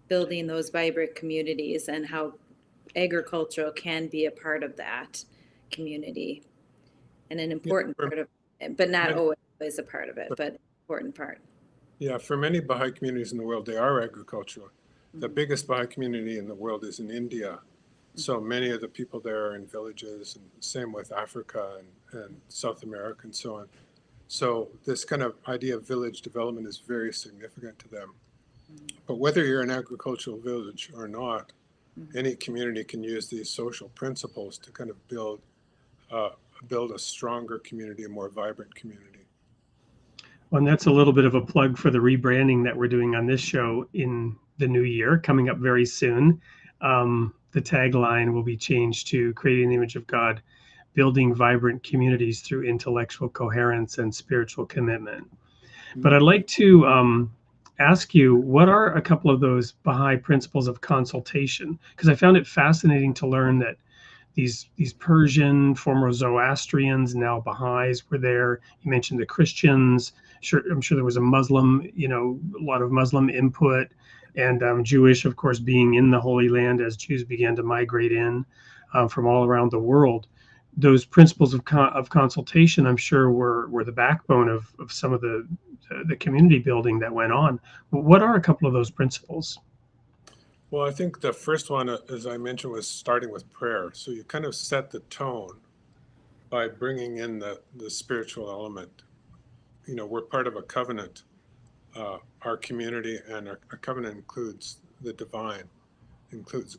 Building those vibrant communities and how agriculture can be a part of that community and an important part of it, but not always a part of it, but important part. Yeah, for many Baha'i communities in the world, they are agricultural. The biggest Baha'i community in the world is in India. So many of the people there are in villages, and same with Africa and South America and so on. So this kind of idea of village development is very significant to them. But whether you're an agricultural village or not, any community can use these social principles to kind of build a stronger community, a more vibrant community. Well, and that's a little bit of a plug for the rebranding that we're doing on this show in the new year, coming up very soon. The tagline will be changed to Creating the Image of God, Building Vibrant Communities Through Intellectual Coherence and Spiritual Commitment. But I'd like to ask you, what are a couple of those Baha'i principles of consultation? Because I found it fascinating to learn that these Persian, former Zoroastrians, now Baha'is were there. You mentioned the Christians. I'm sure there was a Muslim, a lot of Muslim input, and Jewish, of course, being in the Holy Land as Jews began to migrate in from all around the world. Those principles of consultation, I'm sure, were the backbone of some of the community building that went on. What are a couple of those principles? Well, I think the first one, as I mentioned, was starting with prayer. So you kind of set the tone by bringing in the spiritual element. We're part of a covenant. Our community and our covenant includes the divine, includes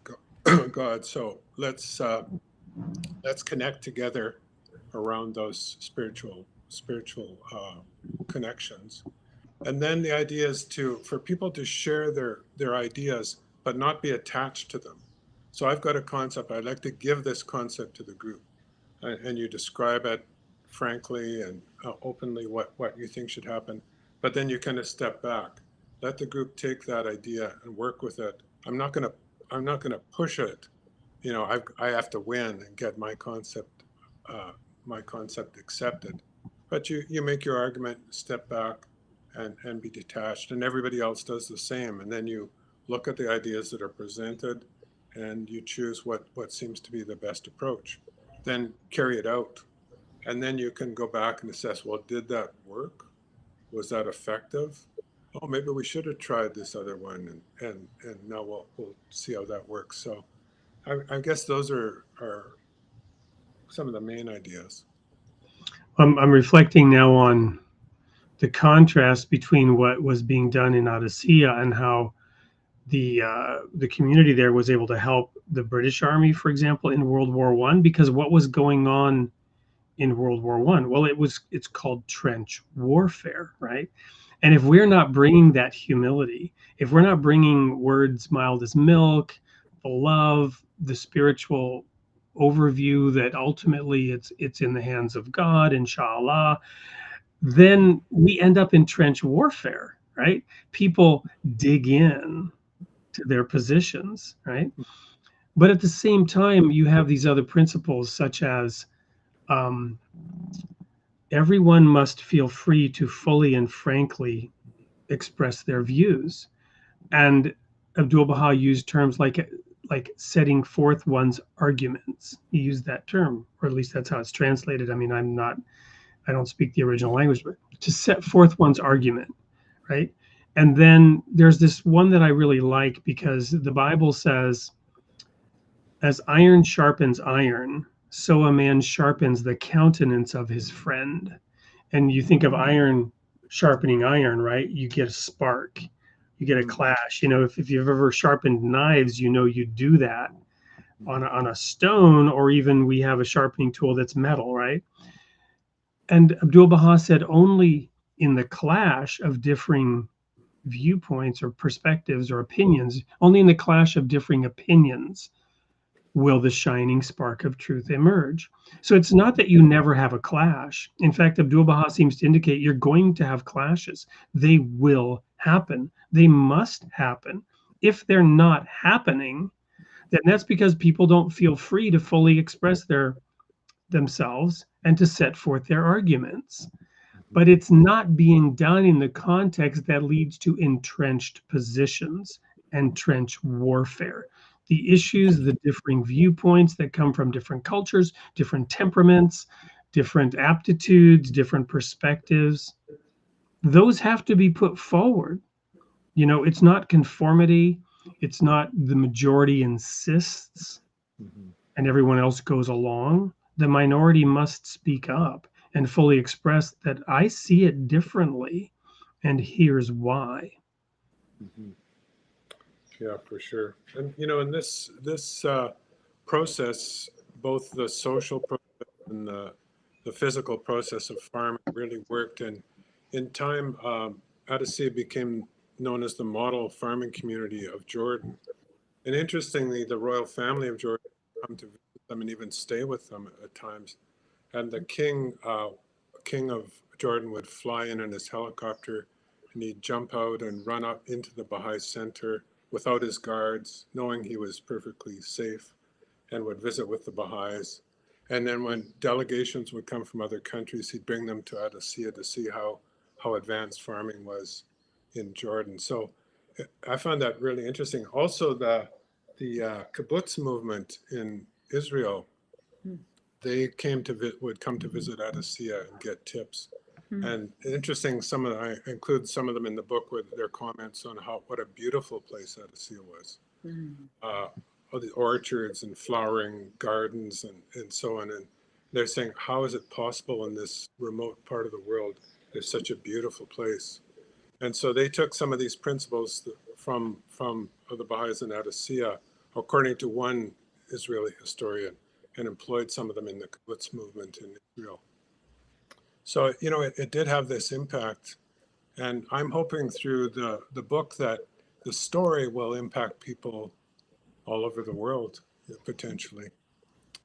God. So let's connect together around those spiritual connections. And then the idea is for people to share their ideas, but not be attached to them. So I've got a concept. I'd like to give this concept to the group, and you describe it frankly and openly what you think should happen. But then you kind of step back, let the group take that idea and work with it. I'm not gonna push it. I have to win and get my concept accepted. But you make your argument, step back, and be detached, and everybody else does the same. And then you look at the ideas that are presented, and you choose what seems to be the best approach. Then carry it out, and then you can go back and assess. Well, did that work? Was that effective? Oh, maybe we should have tried this other one, and now we'll see how that works. So, I guess those are some of the main ideas. I'm reflecting now on the contrast between what was being done in Adasiyyah and how the community there was able to help the British Army, for example, in World War I, because what was going on in World War I? Well, it's called trench warfare, right? And if we're not bringing that humility, if we're not bringing words mild as milk, the love, the spiritual overview that ultimately it's in the hands of God, inshallah, then we end up in trench warfare, right? People dig in to their positions, right? But at the same time, you have these other principles such as everyone must feel free to fully and frankly express their views. And Abdu'l-Bahá used terms like setting forth one's arguments. He used that term, or at least that's how it's translated. I mean, I don't speak the original language, but to set forth one's argument, right? And then there's this one that I really like, because the Bible says, as iron sharpens iron, so a man sharpens the countenance of his friend. And you think of iron sharpening iron, right? You get a spark, you get a clash. If you've ever sharpened knives, you do that on a stone, or even we have a sharpening tool that's metal, right? And Abdu'l-Bahá said only in the clash of differing viewpoints or perspectives or opinions, only in the clash of differing opinions will the shining spark of truth emerge. So it's not that you never have a clash. In fact, Abdu'l-Bahá seems to indicate you're going to have clashes. They will happen. They must happen. If they're not happening, then that's because people don't feel free to fully express themselves and to set forth their arguments. But it's not being done in the context that leads to entrenched positions and trench warfare. The issues, the differing viewpoints that come from different cultures, different temperaments, different aptitudes, different perspectives, those have to be put forward. You know, it's not conformity, it's not the majority insists and everyone else goes along. The minority must speak up and fully express that I see it differently, and here's why. Yeah, for sure. And you know, in this process, both the social process and the physical process of farming really worked. And in time, Adasiyyih became known as the model farming community of Jordan. And interestingly, the royal family of Jordan come to visit them and even stay with them at times. And the king of Jordan would fly in his helicopter, and he'd jump out and run up into the Bahá'í center without his guards, knowing he was perfectly safe, and would visit with the Baha'is. And then when delegations would come from other countries, he'd bring them to Adasiyyah to see how advanced farming was in Jordan. So I found that really interesting. Also, the kibbutz movement in Israel, they would come to visit Adasiyyah and get tips. And interesting, I include some of them in the book with their comments on what a beautiful place Adasiyyah was. All the orchards and flowering gardens and so on. And they're saying, how is it possible in this remote part of the world, there's such a beautiful place? And so they took some of these principles from the Baha'is in Adasiyyah, according to one Israeli historian, and employed some of them in the kibbutz movement in Israel. So, you know, it did have this impact. And I'm hoping through the book that the story will impact people all over the world, potentially.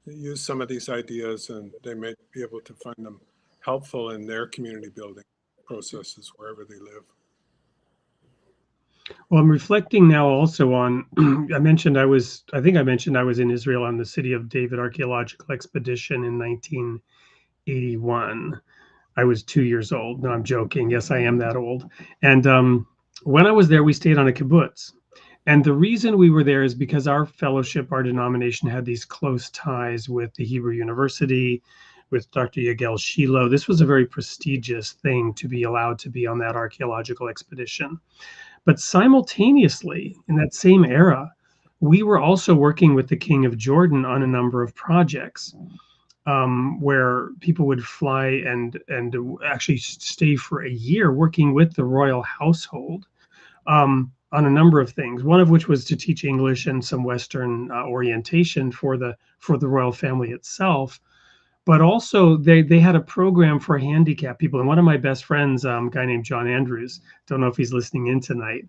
They use some of these ideas, and they may be able to find them helpful in their community building processes wherever they live. Well, I'm reflecting now also on, I think I mentioned I was in Israel on the City of David archaeological expedition in 1981. I was 2 years old. No, I'm joking. Yes, I am that old. And when I was there, we stayed on a kibbutz. And the reason we were there is because our fellowship, our denomination, had these close ties with the Hebrew University, with Dr. Yagel Shiloh. This was a very prestigious thing to be allowed to be on that archaeological expedition. But simultaneously, in that same era, we were also working with the King of Jordan on a number of projects where people would fly and actually stay for a year working with the royal household on a number of things. One of which was to teach English and some Western orientation for the royal family itself. But also they had a program for handicapped people. And one of my best friends, a guy named John Andrews, don't know if he's listening in tonight.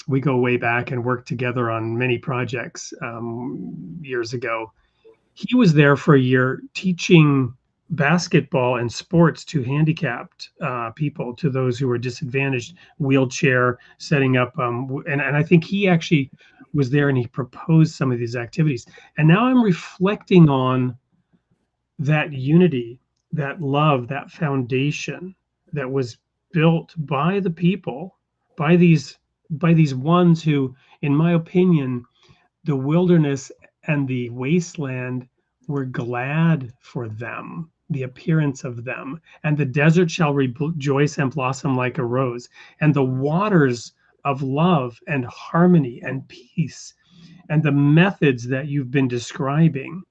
We go way back and worked together on many projects years ago. He was there for a year teaching basketball and sports to handicapped people, to those who were disadvantaged, wheelchair, setting up. And I think he actually was there and he proposed some of these activities. And now I'm reflecting on that unity, that love, that foundation that was built by the people, by these ones who, in my opinion, the wilderness and the wasteland were glad for them, the appearance of them. And the desert shall rejoice and blossom like a rose. And the waters of love and harmony and peace, and the methods that you've been describing,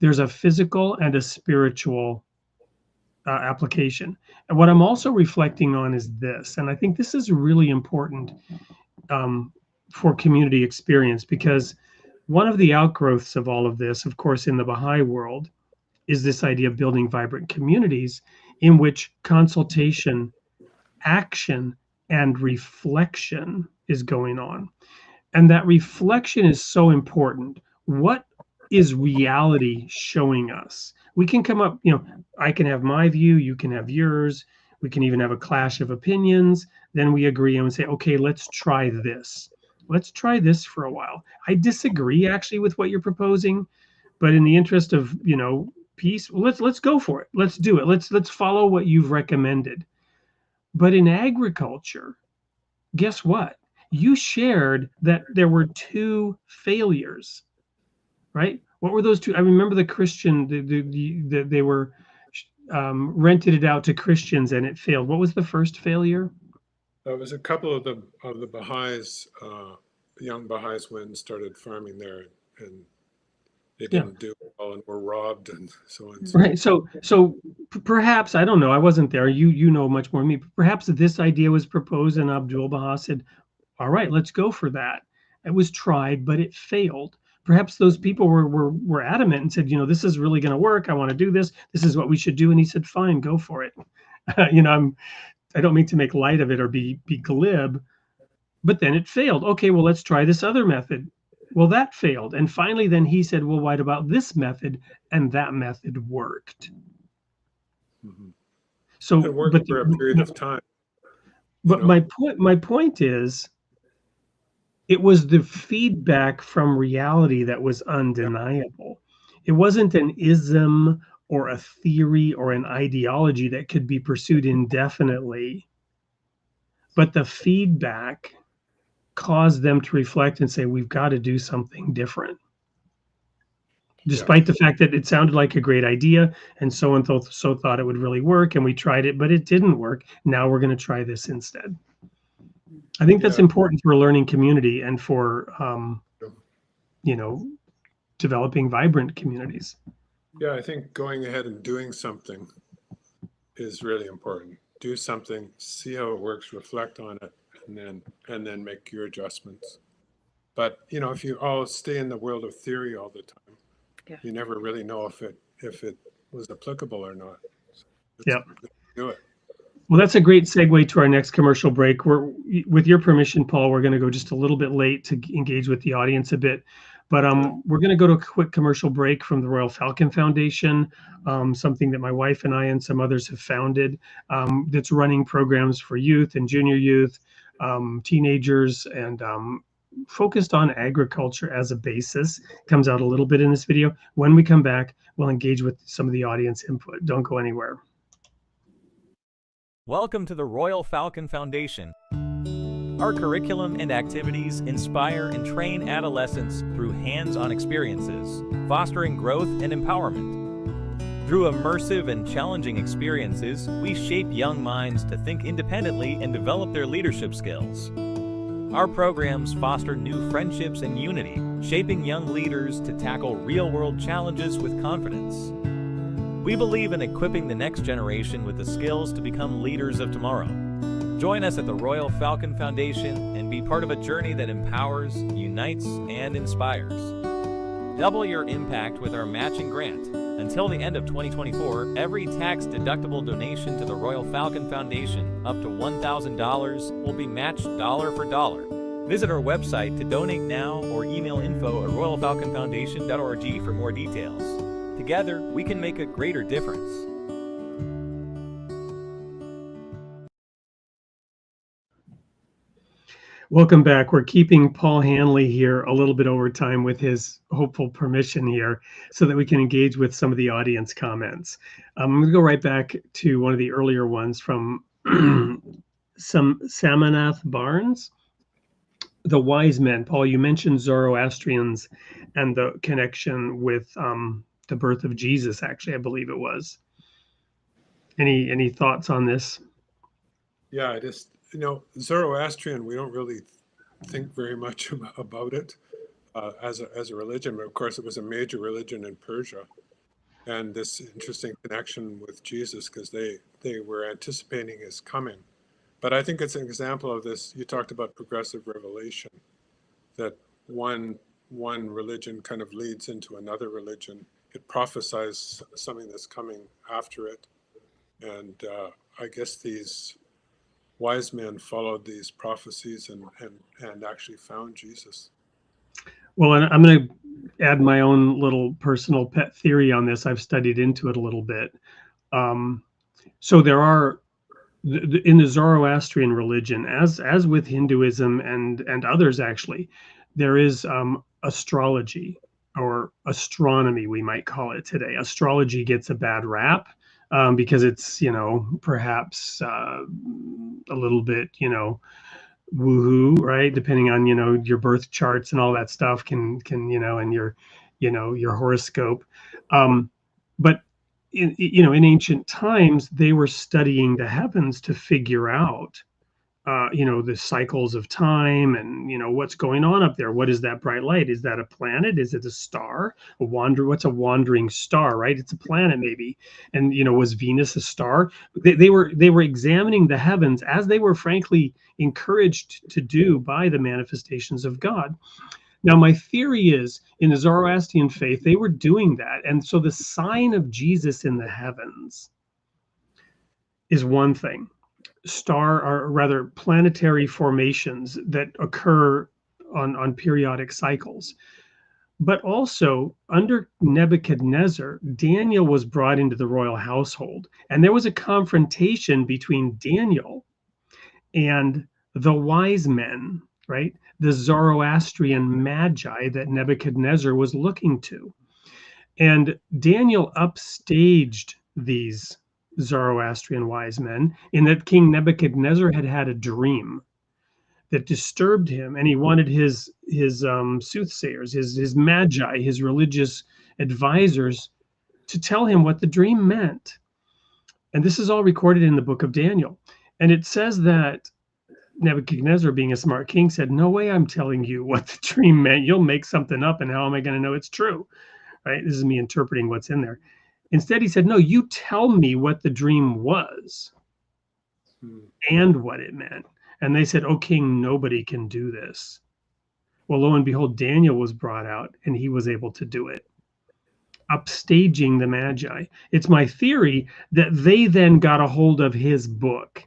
there's a physical and a spiritual application. And what I'm also reflecting on is this, and I think this is really important for community experience, because one of the outgrowths of all of this, of course, in the Baha'i world, is this idea of building vibrant communities in which consultation, action, and reflection is going on. And that reflection is so important. What is reality showing us? We can come up, I can have my view, you can have yours. We can even have a clash of opinions. Then we agree and we say, okay, let's try this. let's try this for a while. I disagree actually with what you're proposing, but in the interest of, peace, let's go for it. Let's do it. Let's follow what you've recommended. But in agriculture, guess what? You shared that there were two failures, right? What were those two? I remember the Christian, they were rented it out to Christians and it failed. What was the first failure? There was a couple of the Baha'is, young Baha'is, went and started farming there, and they didn't do well and were robbed and so on. Right. So perhaps, I don't know, I wasn't there. You know much more than me. But perhaps this idea was proposed and Abdu'l-Bahá said, all right, let's go for that. It was tried, but it failed. Perhaps those people were adamant and said, this is really going to work. I want to do this. This is what we should do. And he said, fine, go for it. I don't mean to make light of it or be glib, but then it failed. Okay, well, let's try this other method. Well, that failed. And finally, then he said, well, what about this method? And that method worked. Mm-hmm. So it worked for a period of time. But my point is, it was the feedback from reality that was undeniable. It wasn't an ism or a theory or an ideology that could be pursued indefinitely. But the feedback caused them to reflect and say, we've got to do something different. Despite the fact that it sounded like a great idea and so thought it would really work, and we tried it, but it didn't work. Now we're going to try this instead. I think that's important for a learning community and for, developing vibrant communities. Yeah, I think going ahead and doing something is really important. Do something, see how it works, reflect on it, and then make your adjustments. But if you all stay in the world of theory all the time, you never really know if it was applicable or not. So do it. Well, that's a great segue to our next commercial break. With your permission, Paul, we're going to go just a little bit late to engage with the audience a bit. But we're going to go to a quick commercial break from the Royal Falcon Foundation, something that my wife and I and some others have founded, that's running programs for youth and junior youth, teenagers, and focused on agriculture as a basis. Comes out a little bit in this video. When we come back, we'll engage with some of the audience input. Don't go anywhere. Welcome to the Royal Falcon Foundation. Our curriculum and activities inspire and train adolescents through hands-on experiences, fostering growth and empowerment. Through immersive and challenging experiences, we shape young minds to think independently and develop their leadership skills. Our programs foster new friendships and unity, shaping young leaders to tackle real-world challenges with confidence. We believe in equipping the next generation with the skills to become leaders of tomorrow. Join us at the Royal Falcon Foundation and be part of a journey that empowers, unites, and inspires. Double your impact with our matching grant. Until the end of 2024, every tax-deductible donation to the Royal Falcon Foundation up to $1,000 will be matched dollar for dollar. Visit our website to donate now or email info@royalfalconfoundation.org for more details. Together, we can make a greater difference. Welcome back. We're keeping Paul Hanley here a little bit over time with his hopeful permission here so that we can engage with some of the audience comments. I'm going to go right back to one of the earlier ones from Samanth Barnes. The wise men. Paul, you mentioned Zoroastrians and the connection with the birth of Jesus, actually, I believe it was. Any thoughts on this? Yeah, I just, Zoroastrian, we don't really think very much about it as a religion, but of course it was a major religion in Persia. And this interesting connection with Jesus, because they were anticipating his coming. But I think it's an example of this. You talked about progressive revelation, that one religion kind of leads into another religion. It prophesies something that's coming after it. And I guess these wise men followed these prophecies and actually found Jesus. Well, and I'm going to add my own little personal pet theory on this. I've studied into it a little bit. So there are in the Zoroastrian religion, as with Hinduism and others actually, there is astrology or astronomy, we might call it today. Astrology gets a bad rap because it's, perhaps a little bit, woohoo, right? Depending on, your birth charts and all that stuff and your horoscope. But in ancient times, they were studying the heavens to figure out, the cycles of time and, what's going on up there. What is that bright light? Is that a planet? Is it a star? What's a wandering star, right? It's a planet maybe. And, was Venus a star? They were examining the heavens as they were frankly encouraged to do by the manifestations of God. Now, my theory is in the Zoroastrian faith, they were doing that. And so the sign of Jesus in the heavens is one thing. Star, or rather planetary formations that occur on periodic cycles. But also under Nebuchadnezzar, Daniel was brought into the royal household. And there was a confrontation between Daniel and the wise men, right? The Zoroastrian magi that Nebuchadnezzar was looking to. And Daniel upstaged these Zoroastrian wise men in that King Nebuchadnezzar had had a dream that disturbed him, and he wanted his soothsayers, his magi, his religious advisors to tell him what the dream meant. And this is all recorded in the book of Daniel. And it says that Nebuchadnezzar, being a smart king, said, "No way I'm telling you what the dream meant. You'll make something up, and how am I going to know it's true?" Right? This is me interpreting what's in there. Instead, he said, "No, you tell me what the dream was and what it meant." And they said, "Oh, king, nobody can do this." Well, lo and behold, Daniel was brought out and he was able to do it, upstaging the magi. It's my theory that they then got a hold of his book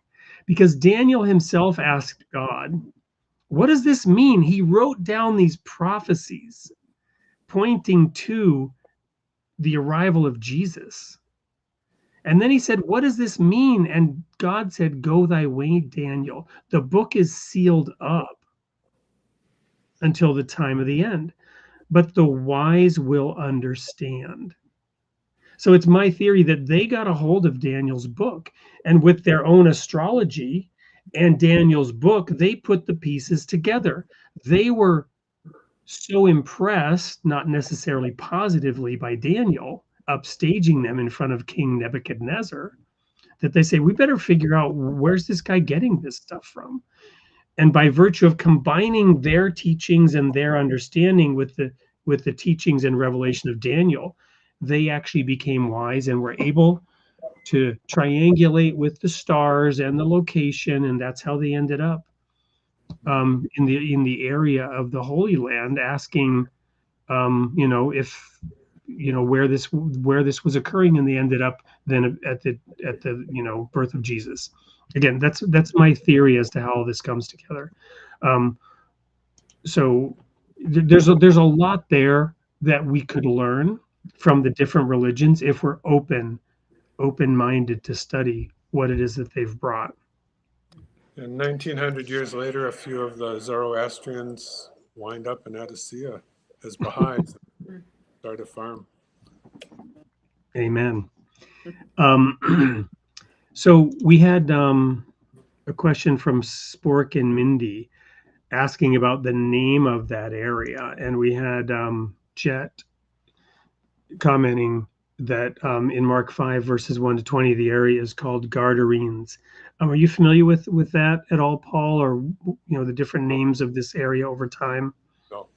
because Daniel himself asked God, "What does this mean?" He wrote down these prophecies pointing to the arrival of Jesus. And then he said, "What does this mean?" And God said, "Go thy way, Daniel. The book is sealed up until the time of the end, but the wise will understand." So it's my theory that they got a hold of Daniel's book, and with their own astrology and Daniel's book, they put the pieces together. They were so impressed, not necessarily positively, by Daniel upstaging them in front of King Nebuchadnezzar, that they say, "We better figure out where's this guy getting this stuff from." And by virtue of combining their teachings and their understanding with the teachings and revelation of Daniel, they actually became wise and were able to triangulate with the stars and the location, and that's how they ended up in the area of the Holy Land, asking, if where this was occurring, and they ended up then at the birth of Jesus. Again, that's my theory as to how all this comes together. So there's a lot there that we could learn from the different religions if we're open-minded to study what it is that they've brought. And 1900 years later, a few of the Zoroastrians wind up in Adasiyyah as Bahá'ís, start a farm. Amen. So we had a question from Spork and Mindy asking about the name of that area, and we had Jet commenting that in Mark 5 verses 1 to 20, the area is called Gadarenes. Are you familiar with that at all, Paul, or the different names of this area over time? No,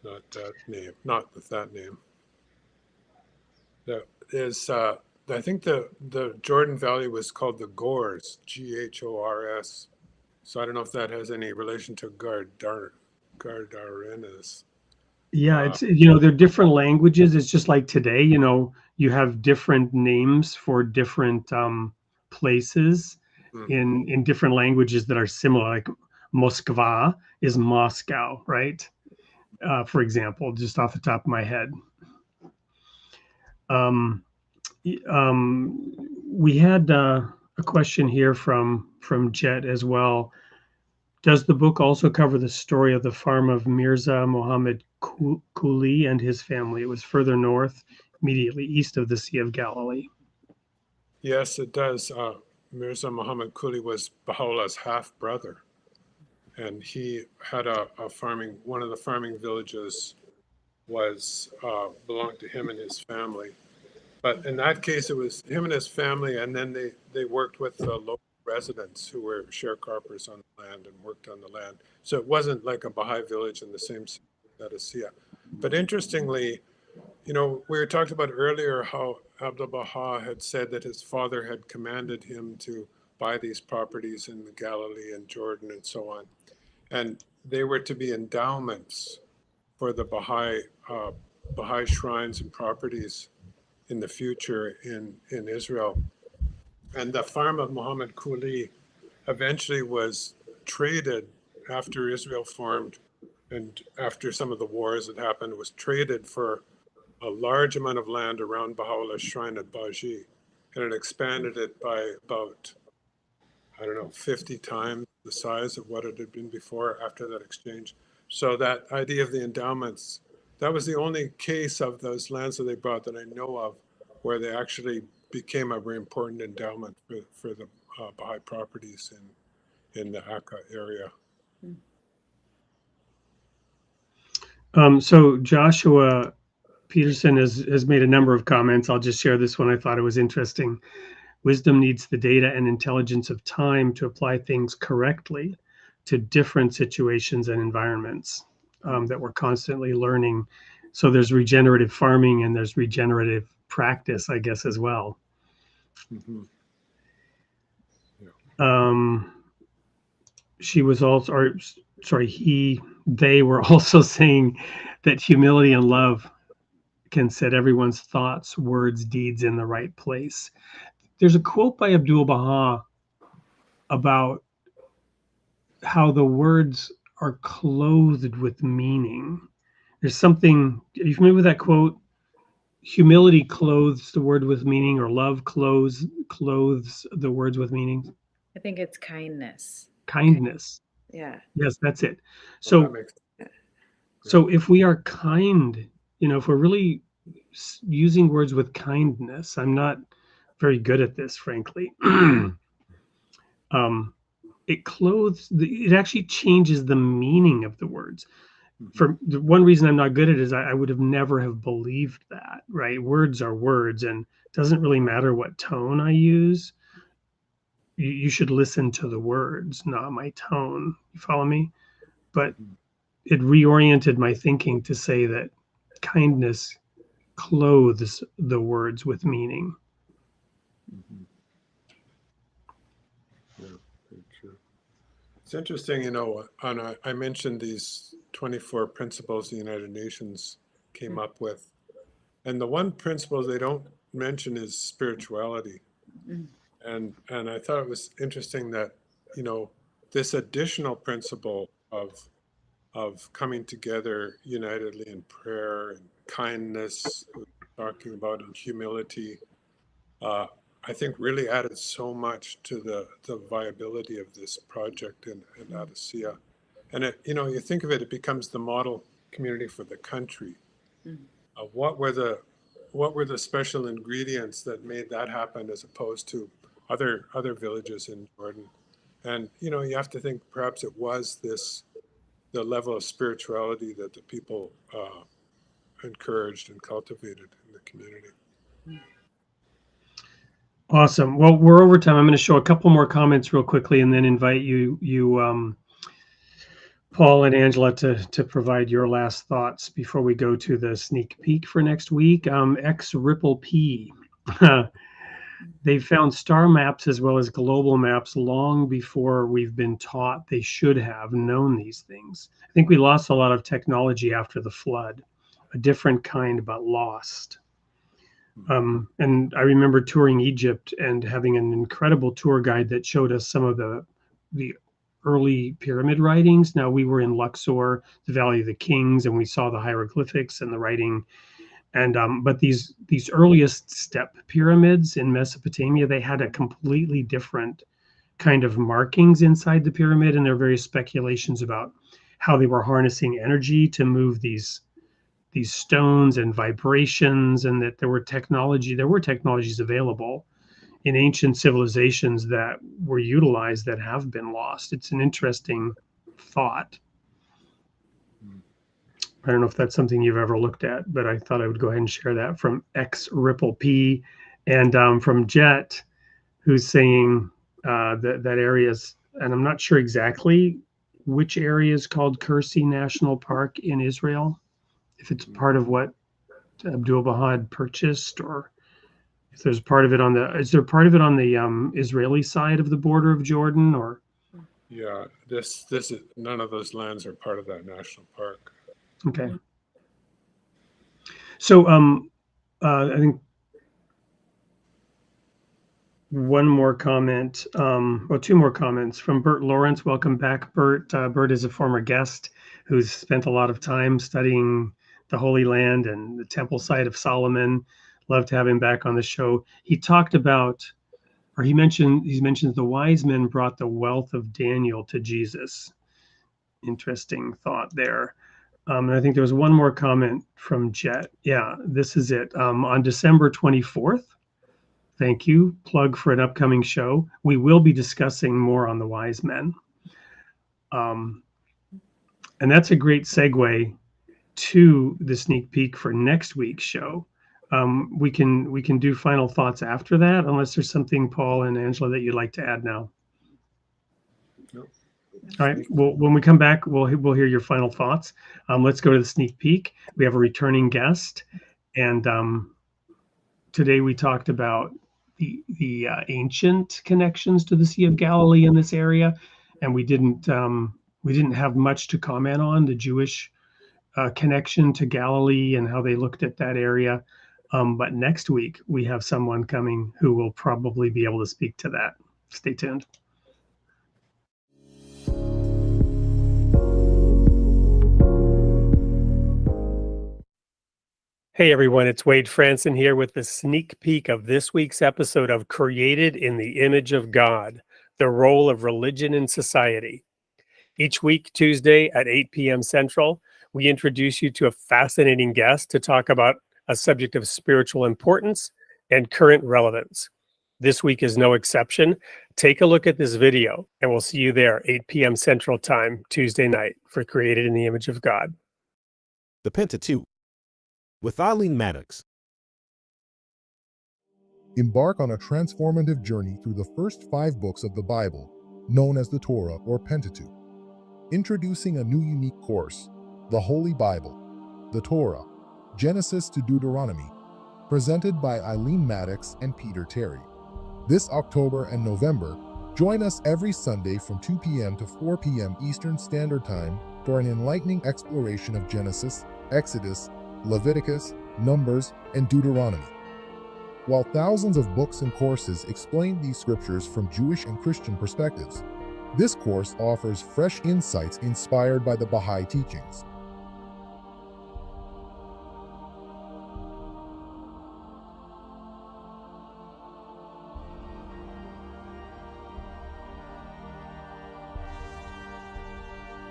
not that name. Not with that name. That is, I think the Jordan Valley was called the Gors, Ghors. So I don't know if that has any relation to Gadarenes. Yeah, it's they're different languages. It's just like today, you have different names for different places in different languages that are similar. Like Moskva is Moscow, right? For example, just off the top of my head. We had a question here from Jet as well. Does the book also cover the story of the farm of Mirza Muhammad Quli and his family? It was further north, immediately east of the Sea of Galilee. Yes, it does. Mirza Muhammad Quli was Baha'u'llah's half brother, and he had a farming. One of the farming villages was belonged to him and his family. But in that case, it was him and his family, and then they worked with the local residents who were sharecroppers on the land and worked on the land. So it wasn't like a Baha'i village in the same sense as Adasiyyah. But interestingly, you know, we were talked about earlier how Abdu'l-Bahá had said that his father had commanded him to buy these properties in the Galilee and Jordan and so on. And they were to be endowments for the Baha'i shrines and properties in the future in Israel. And the farm of Muhammad Quli eventually was traded after Israel formed and after some of the wars that happened, was traded for a large amount of land around Baha'u'llah's shrine at Bahá'í. And it expanded it by about, 50 times the size of what it had been before after that exchange. So that idea of the endowments, that was the only case of those lands that they bought that I know of where they actually became a very important endowment for the Baha'i properties in the Akka area. So Joshua Peterson has made a number of comments. I'll just share this one. I thought it was interesting. Wisdom needs the data and intelligence of time to apply things correctly to different situations and environments that we're constantly learning. So there's regenerative farming and there's regenerative practice, I guess, as well. Mm-hmm. Yeah. She was also, or sorry, they were also saying that humility and love can set everyone's thoughts, words, deeds in the right place. There's a quote by Abdu'l-Bahá about how the words are clothed with meaning. There's something, are you familiar with that quote? Humility clothes the word with meaning, or love clothes the words with meaning. I think it's kindness. Kindness. Yeah. Yes, that's it. Well, So if we are kind, if we're really using words with kindness, I'm not very good at this, frankly. It actually changes the meaning of the words. For the one reason I'm not good at it is I would have never have believed that, right? Words are words, and it doesn't really matter what tone I use. You should listen to the words, not my tone. You follow me? But it reoriented my thinking to say that kindness clothes the words with meaning. Mm-hmm. Yeah, very true. It's interesting, I mentioned these 24 principles the United Nations came up with. And the one principle they don't mention is spirituality. And I thought it was interesting that, this additional principle of coming together unitedly in prayer and kindness, talking about, and humility, I think really added so much to the viability of this project in Adasiyyah. And you think of it, it becomes the model community for the country. What were the special ingredients that made that happen as opposed to other villages in Jordan? And you have to think perhaps it was the level of spirituality that the people encouraged and cultivated in the community. Awesome. Well, we're over time. I'm going to show a couple more comments real quickly and then invite you Paul and Angela to provide your last thoughts before we go to the sneak peek for next week. X Ripple P. They found star maps as well as global maps long before we've been taught they should have known these things. I think we lost a lot of technology after the flood, a different kind, but lost. And I remember touring Egypt and having an incredible tour guide that showed us some of the early pyramid writings. Now, we were in Luxor, the Valley of the Kings, and we saw the hieroglyphics and the writing And but these earliest step pyramids in Mesopotamia, they had a completely different kind of markings inside the pyramid, and there are various speculations about how they were harnessing energy to move these stones and vibrations, and that there were technologies available in ancient civilizations that were utilized that have been lost. It's an interesting thought. I don't know if that's something you've ever looked at, but I thought I would go ahead and share that from X Ripple P, and from Jet, who's saying that area's, and I'm not sure exactly which area is called Kursi National Park in Israel, if it's part of what Abdu'l-Bahá had purchased, or if there's part of it on the, is there part of it on the Israeli side of the border of Jordan, or? Yeah, this is, none of those lands are part of that national park. Okay. So I think one more comment, well, two more comments from Bert Lawrence. Welcome back, Bert. Bert is a former guest who's spent a lot of time studying the Holy Land and the temple site of Solomon. Love to have him back on the show. He talked about, or he mentioned the wise men brought the wealth of Daniel to Jesus. Interesting thought there. And I think there was one more comment from Jet. Yeah, this is it. On December 24th, thank you, plug for an upcoming show, we will be discussing more on the wise men. And that's a great segue to the sneak peek for next week's show. We can do final thoughts after that, unless there's something, Paul and Angela, that you'd like to add now. Nope. All right. Well, when we come back, we'll hear your final thoughts. Let's go to the sneak peek. We have a returning guest, and today we talked about the ancient connections to the Sea of Galilee in this area, and we didn't have much to comment on the Jewish connection to Galilee and how they looked at that area. But next week we have someone coming who will probably be able to speak to that. Stay tuned. Hey everyone, it's Wade Franson here with the sneak peek of this week's episode of Created in the Image of God, the Role of Religion in Society. Each week, Tuesday at 8 p.m. Central, we introduce you to a fascinating guest to talk about a subject of spiritual importance and current relevance. This week is no exception. Take a look at this video, and we'll see you there, 8 p.m. Central Time, Tuesday night, for Created in the Image of God. The Pentateuch, with Eileen Maddox. Embark on a transformative journey through the first 5 books of the Bible, known as the Torah or Pentateuch. Introducing a new unique course, the Holy Bible, the Torah, Genesis to Deuteronomy, presented by Eileen Maddox and Peter Terry. This October and November, join us every Sunday from 2 p.m. to 4 p.m. Eastern Standard Time for an enlightening exploration of Genesis, Exodus, Leviticus, Numbers, and Deuteronomy. While thousands of books and courses explain these scriptures from Jewish and Christian perspectives, this course offers fresh insights inspired by the Bahá'í teachings.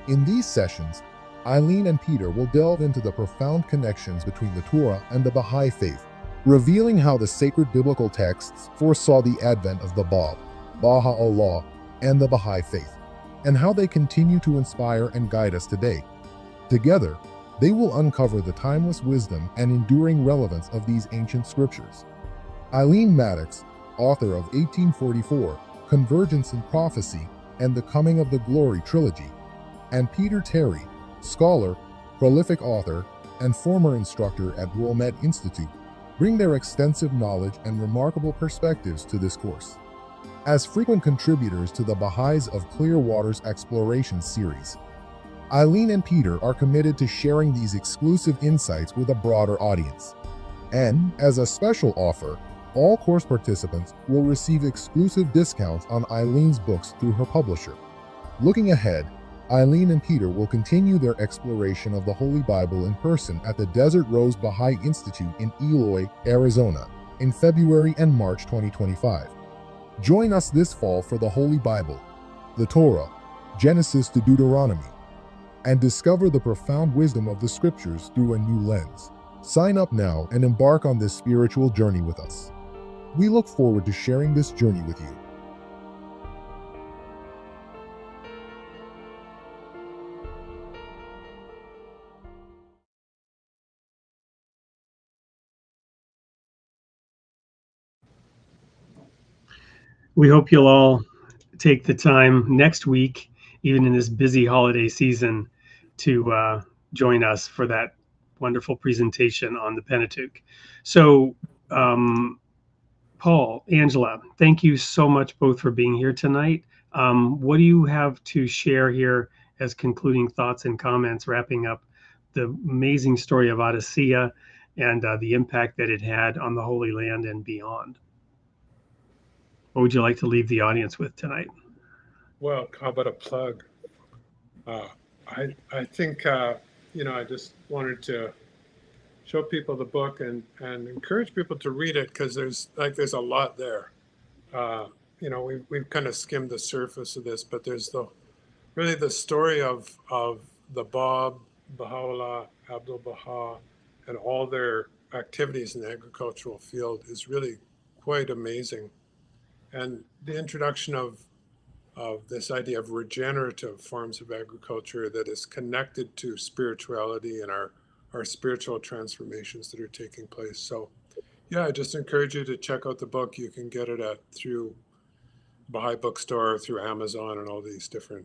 In these sessions, Eileen and Peter will delve into the profound connections between the Torah and the Bahá'í faith, revealing how the sacred biblical texts foresaw the advent of the Bab, Baha'u'llah, and the Bahá'í faith, and how they continue to inspire and guide us today. Together, they will uncover the timeless wisdom and enduring relevance of these ancient scriptures. Eileen Maddox, author of 1844, Convergence in Prophecy, and The Coming of the Glory trilogy, and Peter Terry, scholar, prolific author, and former instructor at Wilmette Institute, bring their extensive knowledge and remarkable perspectives to this course. As frequent contributors to the Baha'is of Clear Waters Exploration series, Eileen and Peter are committed to sharing these exclusive insights with a broader audience. And, as a special offer, all course participants will receive exclusive discounts on Eileen's books through her publisher. Looking ahead, Eileen and Peter will continue their exploration of the Holy Bible in person at the Desert Rose Bahá'í Institute in Eloy, Arizona, in February and March 2025. Join us this fall for the Holy Bible, the Torah, Genesis to Deuteronomy, and discover the profound wisdom of the Scriptures through a new lens. Sign up now and embark on this spiritual journey with us. We look forward to sharing this journey with you. We hope you'll all take the time next week, even in this busy holiday season, to join us for that wonderful presentation on the Pentateuch. So, Paul, Angela, thank you so much both for being here tonight. What do you have to share here as concluding thoughts and comments, wrapping up the amazing story of Adasiyyah and the impact that it had on the Holy Land and beyond? What would you like to leave the audience with tonight? Well, how about a plug? I think, I just wanted to show people the book and encourage people to read it, because there's a lot there. We've kind of skimmed the surface of this, but there's really the story of the Bab, Baha'u'llah, Abdu'l-Bahá, and all their activities in the agricultural field is really quite amazing. And the introduction of this idea of regenerative forms of agriculture that is connected to spirituality and our spiritual transformations that are taking place. So, yeah, I just encourage you to check out the book. You can get it through Baha'i Bookstore, through Amazon, and all these different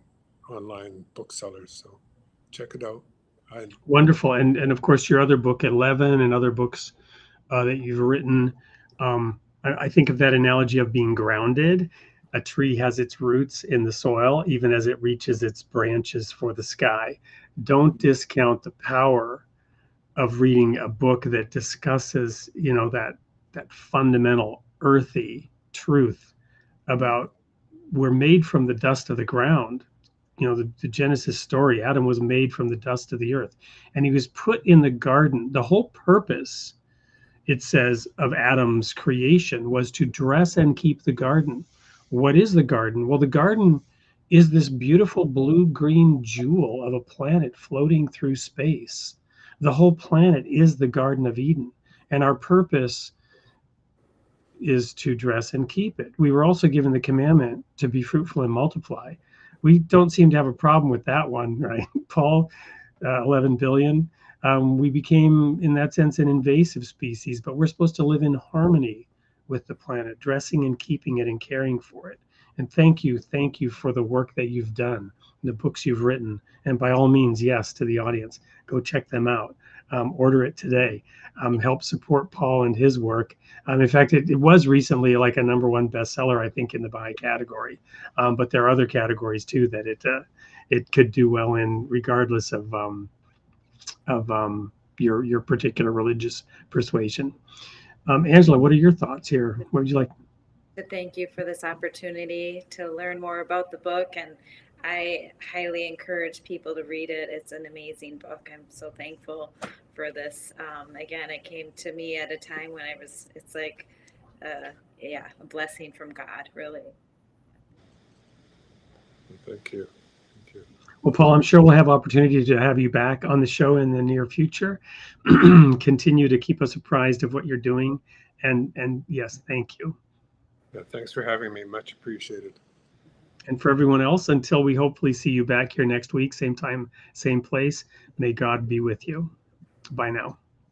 online booksellers. So, check it out. Wonderful, and of course your other book, 11, and other books that you've written. I think of that analogy of being grounded. A tree has its roots in the soil, even as it reaches its branches for the sky. Don't discount the power of reading a book that discusses, that fundamental earthy truth about we're made from the dust of the ground. The Genesis story, Adam was made from the dust of the earth, and he was put in the garden. The whole purpose, it says, of Adam's creation was to dress and keep the garden. What is the garden? Well, the garden is this beautiful blue-green jewel of a planet floating through space. The whole planet is the Garden of Eden, and our purpose is to dress and keep it. We were also given the commandment to be fruitful and multiply. We don't seem to have a problem with that one, right, Paul? 11 billion. We became, in that sense, an invasive species, but we're supposed to live in harmony with the planet, dressing and keeping it and caring for it. And thank you for the work that you've done, the books you've written. And by all means, yes, to the audience, go check them out. Order it today. Help support Paul and his work. In fact, it was recently like a #1 bestseller, I think, in the Bahá'í category. But there are other categories too that it could do well in, regardless of your particular religious persuasion. Angela, what are your thoughts here? What would you like? Thank you for this opportunity to learn more about the book, and I highly encourage people to read it. It's an amazing book. I'm so thankful for this. Again, it came to me at a time when it's like, a blessing from God, really. Thank you. Well, Paul, I'm sure we'll have opportunity to have you back on the show in the near future. Continue to keep us apprised of what you're doing. And yes, thank you. Yeah, thanks for having me. Much appreciated. And for everyone else, until we hopefully see you back here next week, same time, same place, may God be with you. Bye now.